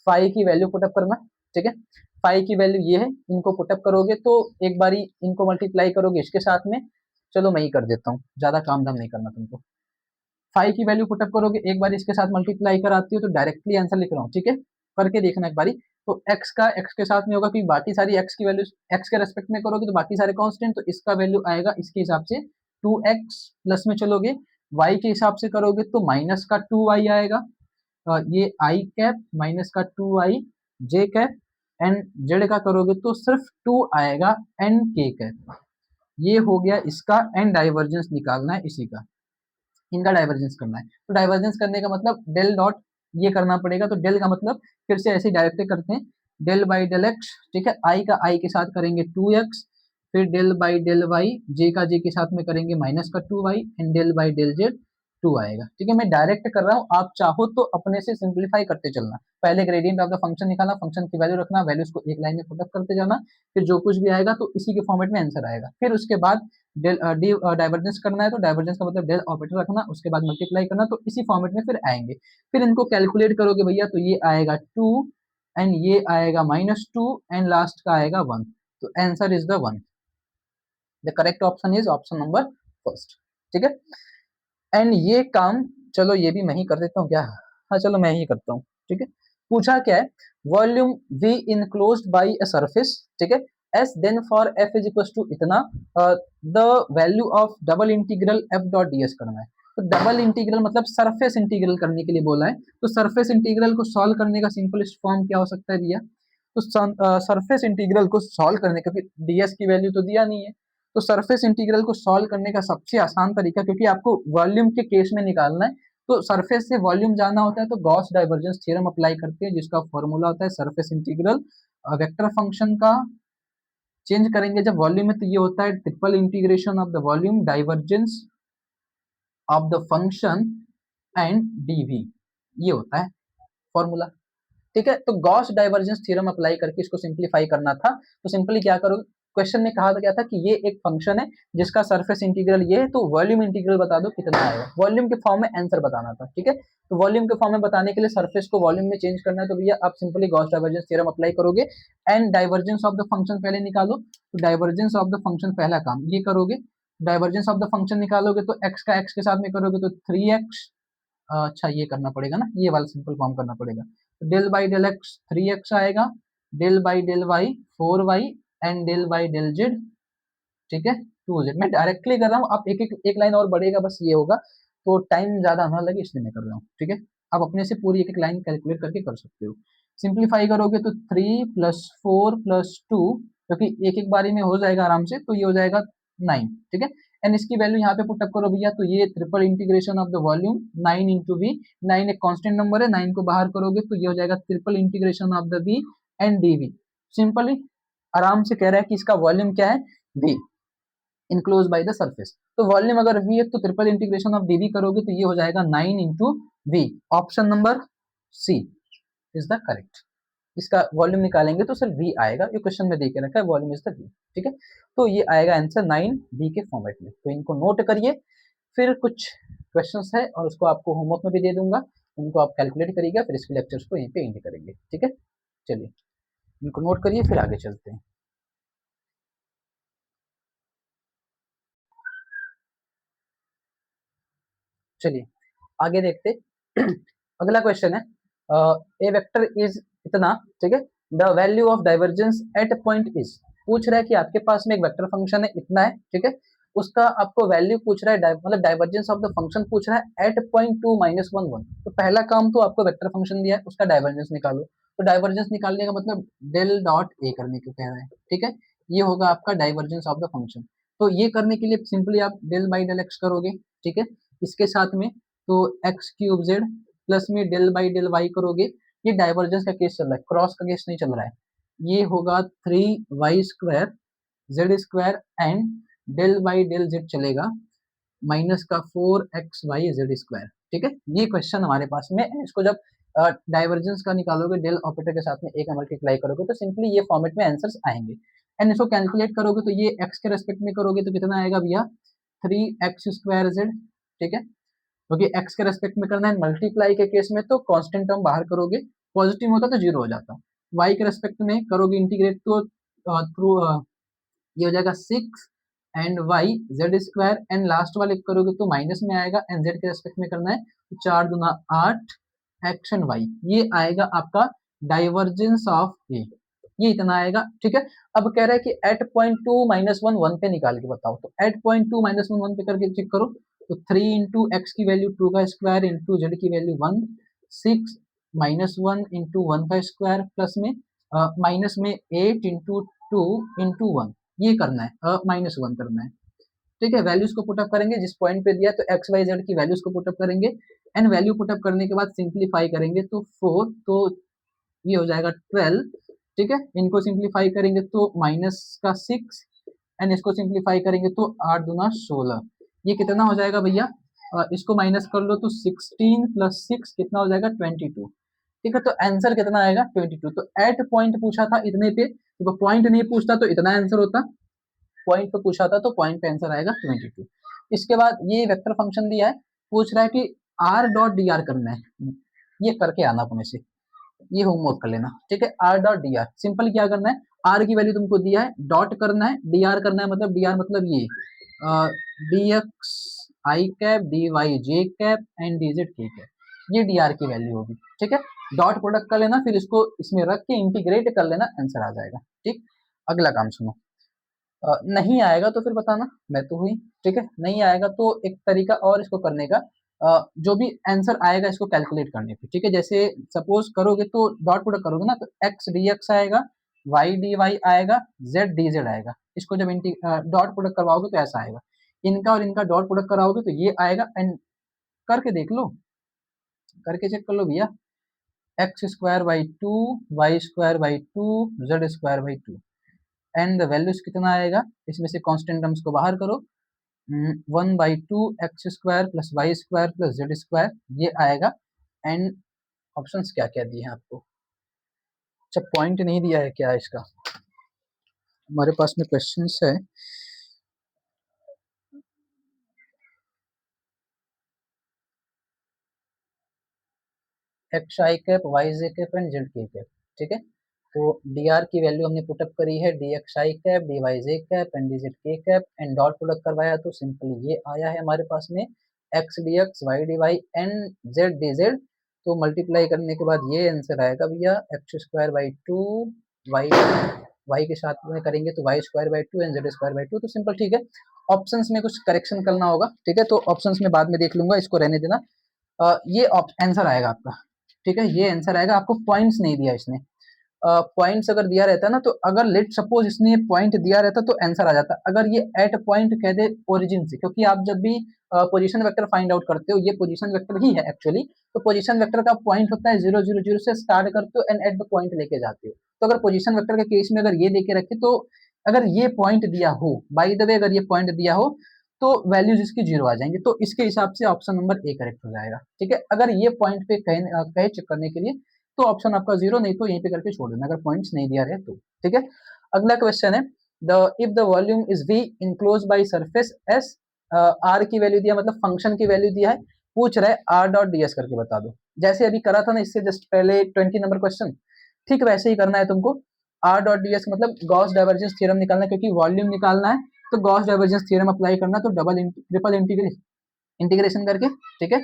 फाई की वैल्यू पुटअप करना, ठीक है, फाई की वैल्यू ये है, इनको पुटअप करोगे तो एक बारी इनको मल्टीप्लाई करोगे इसके साथ में, चलो मैं ही कर देता हूँ, ज्यादा काम धाम नहीं करना तुमको। फाइव की वैल्यू पुटअप करोगे, एक बार इसके साथ मल्टीप्लाई कराती हो तो डायरेक्टली आंसर लिख रहा हूँ, ठीक है, करके देखना एक बारी। तो x का x के साथ में होगा, क्योंकि बाकी सारी x की वैल्यू x के रेस्पेक्ट में करोगे तो बाकी सारे कांस्टेंट, तो इसका वैल्यू आएगा इसके हिसाब से 2x, प्लस में चलोगे y के हिसाब से करोगे तो माइनस का 2y आएगा, ये i कैप माइनस का 2y J cap, and Z का करोगे तो सिर्फ 2 आएगा एन के कैप। ये हो गया इसका, एंड डाइवर्जेंस निकालना है इसी का, इनका डाइवर्जेंस करना है। तो डाइवर्जेंस करने का मतलब डेल डॉट ये करना पड़ेगा, तो डेल का मतलब फिर से ऐसे डायरेक्ट करते हैं, डेल बाई डेल एक्स, ठीक है, आई का आई के साथ करेंगे 2x, फिर del by del y, j का जे के साथ में करेंगे माइनस का 2y, and del by del z 2 आएगा। ठीक है, मैं डायरेक्ट कर रहा हूँ, आप चाहो तो अपने से सिंप्लीफाई करते चलना। पहले ग्रेडियंट ऑफ द फंक्शन निकालना, फंक्शन की वैल्यू रखना, वैल्यूज को एक लाइन में पुटअप करते जाना, फिर जो कुछ भी आएगा तो इसी के फॉर्मेट में आंसर आएगा। फिर उसके बाद डेल डाइवर्जेंस करना है, तो डाइवर्जेंस का मतलब डेल ऑपरेटर रखना, उसके बाद मल्टीप्लाई करना, तो इसी फॉर्मेट में फिर आएंगे। फिर इनको कैलकुलेट करोगे भैया, तो ये आएगा 2 एंड ये आएगा -2 एंड लास्ट का आएगा 1। तो answer is the 1। The correct option is option number first. ठीक है, एंड ये काम चलो ये भी मैं ही कर देता हूँ क्या? हाँ चलो मैं ही करता हूँ। ठीक है, पूछा क्या है, volume V enclosed by a surface, ठीक है, S then for f is equal to इतना, the value of double integral f dot ds करना है। तो डबल इंटीग्रल मतलब सरफेस इंटीग्रल करने के लिए बोला है, तो सरफेस इंटीग्रल को सॉल्व करने का सिंपलेस्ट फॉर्म क्या हो सकता है भैया? तो सरफेस इंटीग्रल को सॉल्व करने, क्योंकि ds की वैल्यू तो दिया नहीं है, तो सरफेस इंटीग्रल को सॉल्व करने का सबसे आसान तरीका, क्योंकि आपको वॉल्यूम के केस में निकालना है, तो सरफेस से वॉल्यूम जाना होता है, तो गॉस डाइवर्जेंस थ्योरम अप्लाई करते हैं, जिसका फॉर्मूला होता है सरफेस इंटीग्रल वेक्टर फंक्शन का चेंज करेंगे जब वॉल्यूम में, तो ये होता है triple integration of the volume divergence of the function and dv, ये होता है फॉर्मूला। ठीक है, तो गॉस डाइवर्जेंस थ्योरम अप्लाई करके इसको सिंप्लीफाई करना था, तो सिंपली क्या करोगे, क्वेश्चन में कहा गया था कि ये एक फंक्शन है जिसका सरफेस इंटीग्रल ये है, तो वॉल्यूम इंटीग्रल बता दो कितना आएगा, वॉल्यूम के फॉर्म में आंसर बताना था। ठीक है, तो वॉल्यूम के फॉर्म में बताने के लिए सरफेस को वॉल्यूम में चेंज करना है, तो भैया आप simply Gauss divergence theorem apply करोगे, and divergence of the function पहले निकालो, तो डाइवर्जेंस ऑफ द फंक्शन पहला काम ये करोगे, डाइवर्जेंस ऑफ द फंक्शन निकालोगे तो x का x के साथ में करोगे तो 3x, अच्छा ये करना पड़ेगा ना, ये वाला सिंपल फॉर्म करना पड़ेगा, तो del by del x 3x आएगा, del by del y 4y, and del by del z, ठीक है 2z। मैं डायरेक्टली कर रहा हूँ, आप एक लाइन और बढ़ेगा, बस ये होगा, तो टाइम ज्यादा ना लगे इसलिए मैं कर रहा हूँ। ठीक है, आप अपने से पूरी एक लाइन कैलकुलेट करके कर सकते हो। सिंप्लीफाई करोगे तो 3 + 4 + 2, क्योंकि एक एक बारी में हो जाएगा आराम से, तो ये हो जाएगा 9। ठीक है, एंड इसकी वैल्यू यहाँ पे पुटअप करो भैया, तो ये triple integration of the volume 9 into V, 9 एक कांस्टेंट नंबर है, 9 को बाहर करोगे तो ये हो जाएगा triple integration of the V and d V. Simply आराम से कह रहा है कि इसका वॉल्यूम क्या है, V enclose by the surface, तो वॉल्यूम अगर वी है तो ट्रिपल इंटीग्रेशन ऑफ डीवी करोगे तो ये हो जाएगा 9 into V. Option number C is the correct. इसका वॉल्यूम निकालेंगे तो सिर्फ वी आएगा, ये क्वेश्चन में देके रखा है, वॉल्यूम इज द वी। ठीक है, तो ये आएगा आंसर 9 वी के फॉर्मेट में, तो इनको नोट करिए। फिर कुछ क्वेश्चंस है और उसको आपको होमवर्क में भी दे दूंगा, उनको आप कैलकुलेट करिएगा, फिर इसके लेक्चर्स को यहीं पे एंड करेंगे। ठीक है, चलिए इनको नोट करिए, फिर आगे चलते हैं। चलिए आगे देखते। अगला क्वेश्चन है, ए वेक्टर इज इतना, ठीक है, the value of divergence at point is, पूछ रहा है कि आपके पास में एक वेक्टर फंक्शन है इतना है, ठीक है, उसका आपको वैल्यू पूछ रहा है, मतलब डाइवर्जेंस ऑफ द फंक्शन पूछ रहा है एट पॉइंट 2 -1 1। तो पहला काम तो आपको वेक्टर फंक्शन दिया है, उसका डाइवर्जेंस निकालो, तो डाइवर्जेंस निकालने का मतलब डेल डॉट ए करने को कह रहे हैं। ठीक है, ये होगा आपका डाइवर्जेंस ऑफ द फंक्शन। तो ये करने के लिए सिंपली आप डेल बाई डेल एक्स करोगे, ठीक है, इसके साथ में तो एक्स क्यूब जेड प्लस में डेल बाई डेल वाई करोगे, ये डाइवर्जेंस का केस चल रहा है, क्रॉस का केस नहीं चल रहा है। ये होगा 3y² z² and del by del z चलेगा माइनस का 4xy z²। ठीक है, ये क्वेश्चन हमारे पास में है, इसको जब डाइवर्जेंस का निकालोगे डेल ऑपरेटर के साथ में एक मल्टीप्लाई करोगे तो सिंपली ये फॉर्मेट में आंसर्स आएंगे, एंड इसको कैलकुलेट करोगे तो ये x के रेस्पेक्ट में करोगे तो कितना आएगा भैया 3x² ठीक है, क्योंकि x के रेस्पेक्ट में करना है, मल्टीप्लाई के केस में तो कांस्टेंट टर्म बाहर करोगे, पॉजिटिव होता तो जीरो हो जाता, y के रेस्पेक्ट में करोगे इंटीग्रेट तो थ्रू ये हो जाएगा 6 and Y z² and last वाले करोगे तो माइनस में आएगा, एंड z के रेस्पेक्ट में करना है तो 4 दूना 8 एक्स एंड वाई, ये आएगा आपका डाइवर्जेंस ऑफ ए, ये इतना आएगा। ठीक है, अब कह रहा है कि एट पॉइंट 2 -1 1 पे निकाल के बताओ, तो एट पॉइंट 2 -1 1 पे करके चेक करो, तो 3 इंटू एक्स की वैल्यू 2 का स्क्वायर इंटू जेड की वैल्यू 1, 6 -1 इंटू 1 का स्क्वायर प्लस में माइनस में 8 × 2 × 1 ये करना है, -1 करना है। ठीक है, वैल्यूज को पुटअप करेंगे जिस पॉइंट पे दिया, तो एक्स वाई जेड की वैल्यूज को पुटअप करेंगे एंड वैल्यू पुटअप करने के बाद सिंप्लीफाई करेंगे तो 4, तो ये हो जाएगा 12। ठीक है, इनको सिंप्लीफाई करेंगे तो -6 एंड इसको सिंप्लीफाई करेंगे तो 8 दूना 16। ये कितना हो जाएगा भैया, इसको माइनस कर लो तो 16 + 6 कितना हो जाएगा 22। ठीक है, तो आंसर कितना आएगा 22। तो एट पॉइंट पूछा था इतने पे, तो पॉइंट नहीं पूछता तो इतना आंसर होता, पॉइंट पे पूछा था तो पॉइंट पे आंसर आएगा 22। इसके बाद ये वेक्टर फंक्शन दिया है, पूछ रहा है कि r डॉट डी आर करना है, ये करके आना अपने से, ये होमवर्क कर लेना। ठीक है, r dot D R simple क्या करना है, r की वैल्यू तुमको दिया है, डॉट करना है, dr करना है, मतलब dr मतलब ये dx I cap dy j cap and dz k cap, ये dr की वैल्यू होगी। ठीक है, डॉट प्रोडक्ट कर लेना, फिर इसको इसमें रख के इंटीग्रेट कर लेना, आंसर आ जाएगा। ठीक, अगला काम सुनो। नहीं आएगा तो फिर बताना, मैं तो हुई। ठीक है, नहीं आएगा तो एक तरीका और इसको करने का, जो भी आंसर आएगा इसको कैलकुलेट करने पे। ठीक है, जैसे सपोज करोगे तो डॉट प्रोडक्ट करोगे ना, तो एक्स डी एक्स आएगा, वाई डी वाई आएगा, जेड डी जेड आएगा। इसको जब डॉट प्रोडक्ट करवाओगे तो ऐसा आएगा, इनका और इनका डॉट प्रोडक्ट कराओगे तो ये आएगा। एंड करके देख लो, करके चेक कर लो भैया, x² / 2 y² / 2 z² / 2 and the values कितना आएगा, इसमें से कांस्टेंट टर्म्स को बाहर करो, 1/2 x² + y² + z² ये आएगा। एंड ऑप्शंस क्या क्या दिए हैं आपको, अच्छा पॉइंट नहीं दिया है क्या इसका, हमारे पास में क्वेश्चंस है। X i cap y j cap and z के कैप। ठीक है, तो डी आर की वैल्यू हमने पुटअप करी है, d x i cap d y j cap and d z के कैप एंड डॉट प्रोडक्ट करवाया तो सिंपली ये आया है हमारे पास में, x d x y d y and z d z. तो मल्टीप्लाई करने के बाद ये आंसर आएगा भैया x² / 2 वाई, वाई के साथ में करेंगे तो y² / 2 एंड z² / 2। तो सिंपल, ठीक है, ऑप्शंस में कुछ करेक्शन करना होगा। ठीक है, तो ऑप्शंस में बाद में देख लूंगा, इसको रहने देना। ये आंसर आएगा आपका। ठीक है, ये आंसर आएगा, आपको पॉइंट्स नहीं दिया इसने। पॉइंट्स अगर दिया रहता ना, तो अगर लेट सपोज इसने पॉइंट दिया रहता तो आंसर आ जाता, अगर ये एट पॉइंट कह दे ओरिजिन से, क्योंकि आप जब भी पोजीशन वेक्टर फाइंड आउट करते हो, ये पोजीशन वेक्टर ही है एक्चुअली, तो पोजीशन वेक्टर का पॉइंट होता है 0 0 0 से स्टार्ट करते हो एंड एट द पॉइंट लेके जाते हो। तो अगर पोजीशन वेक्टर के केस में अगर ये देके रखे, तो अगर ये पॉइंट दिया हो, बाय द वे अगर ये पॉइंट दिया हो तो वैल्यूज इसकी 0 आ जाएंगे, तो इसके हिसाब से ऑप्शन नंबर ए करेक्ट हो जाएगा। ठीक है, अगर ये पॉइंट पे कहे चेक करने के लिए तो ऑप्शन आपका 0, नहीं तो यहीं पे करके छोड़ देना अगर पॉइंट्स नहीं दिया रहे तो। ठीक है, अगला क्वेश्चन है, the if the volume is v enclose by surface s, r की वैल्यू दिया, मतलब फंक्शन की वैल्यू दिया है, पूछ रहा है r डॉट ds करके बता दो। जैसे अभी करा था ना इससे जस्ट पहले 20 नंबर क्वेश्चन, ठीक वैसे ही करना है तुमको। r डॉट ds मतलब गॉस डाइवर्जेंस थ्योरम निकालना है, क्योंकि वॉल्यूम निकालना है तो गॉस डाइवर्जेंस थ्योरम अप्लाई करना, तो ट्रिपल इंटीग्रेशन करके। ठीक है,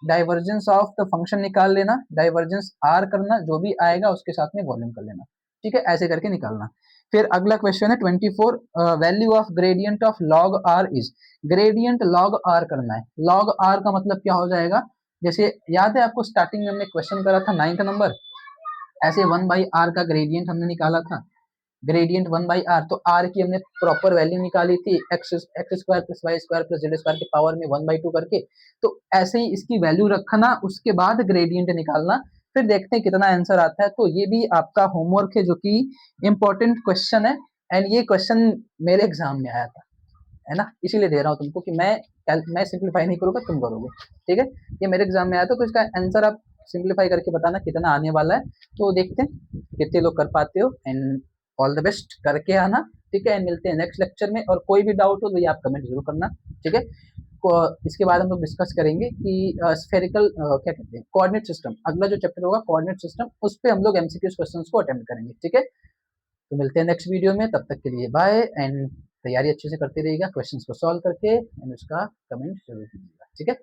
डाइवर्जेंस ऑफ द फंक्शन निकाल लेना, डाइवर्जेंस आर करना, जो भी आएगा उसके साथ में वॉल्यूम कर लेना। ठीक है, ऐसे करके निकालना। फिर अगला क्वेश्चन है 24, value of gradient of log are is, gradient log are करना है। लॉग आर का मतलब क्या हो जाएगा, जैसे याद है आपको स्टार्टिंग में हमने क्वेश्चन करा था 9th नंबर, ऐसे 1/r का ग्रेडियंट हमने निकाला था, ग्रेडियंट 1/r, तो r की हमने प्रॉपर वैल्यू निकाली थी x² + y² + z² के पावर में 1/2 करके। तो ऐसे ही इसकी वैल्यू रखना, उसके बाद ग्रेडियंट निकालना, फिर देखते हैं कितना आंसर आता है। तो ये भी आपका होमवर्क है, जो कि इंपॉर्टेंट क्वेश्चन है एंड ये क्वेश्चन मेरे एग्जाम में आया था, है ना, इसीलिए दे रहा हूँ तुमको कि मैं सिंप्लीफाई नहीं करूंगा, तुम करोगे। ठीक है, ये मेरे एग्जाम में आया था, तो इसका आंसर आप सिंप्लीफाई करके बताना कितना आने वाला है। तो देखते हैं कितने लोग कर पाते हो एंड ऑल द बेस्ट करके आना। ठीक है, मिलते हैं नेक्स्ट लेक्चर में, और कोई भी डाउट हो तो ये आप कमेंट जरूर करना। ठीक है, इसके बाद हम लोग डिस्कस करेंगे कि स्फेरिकल क्या कहते हैं कोऑर्डिनेट सिस्टम, अगला जो चैप्टर होगा कोऑर्डिनेट सिस्टम, उस पर हम लोग एमसीक्यूज क्वेश्चंस को अटेम्प्ट करेंगे। ठीक है, तो मिलते हैं नेक्स्ट वीडियो में, तब तक के लिए बाय एंड तैयारी अच्छे से करते रहिएगा क्वेश्चंस को सॉल्व करके एंड उसका कमेंट जरूर कीजिएगा। ठीक है।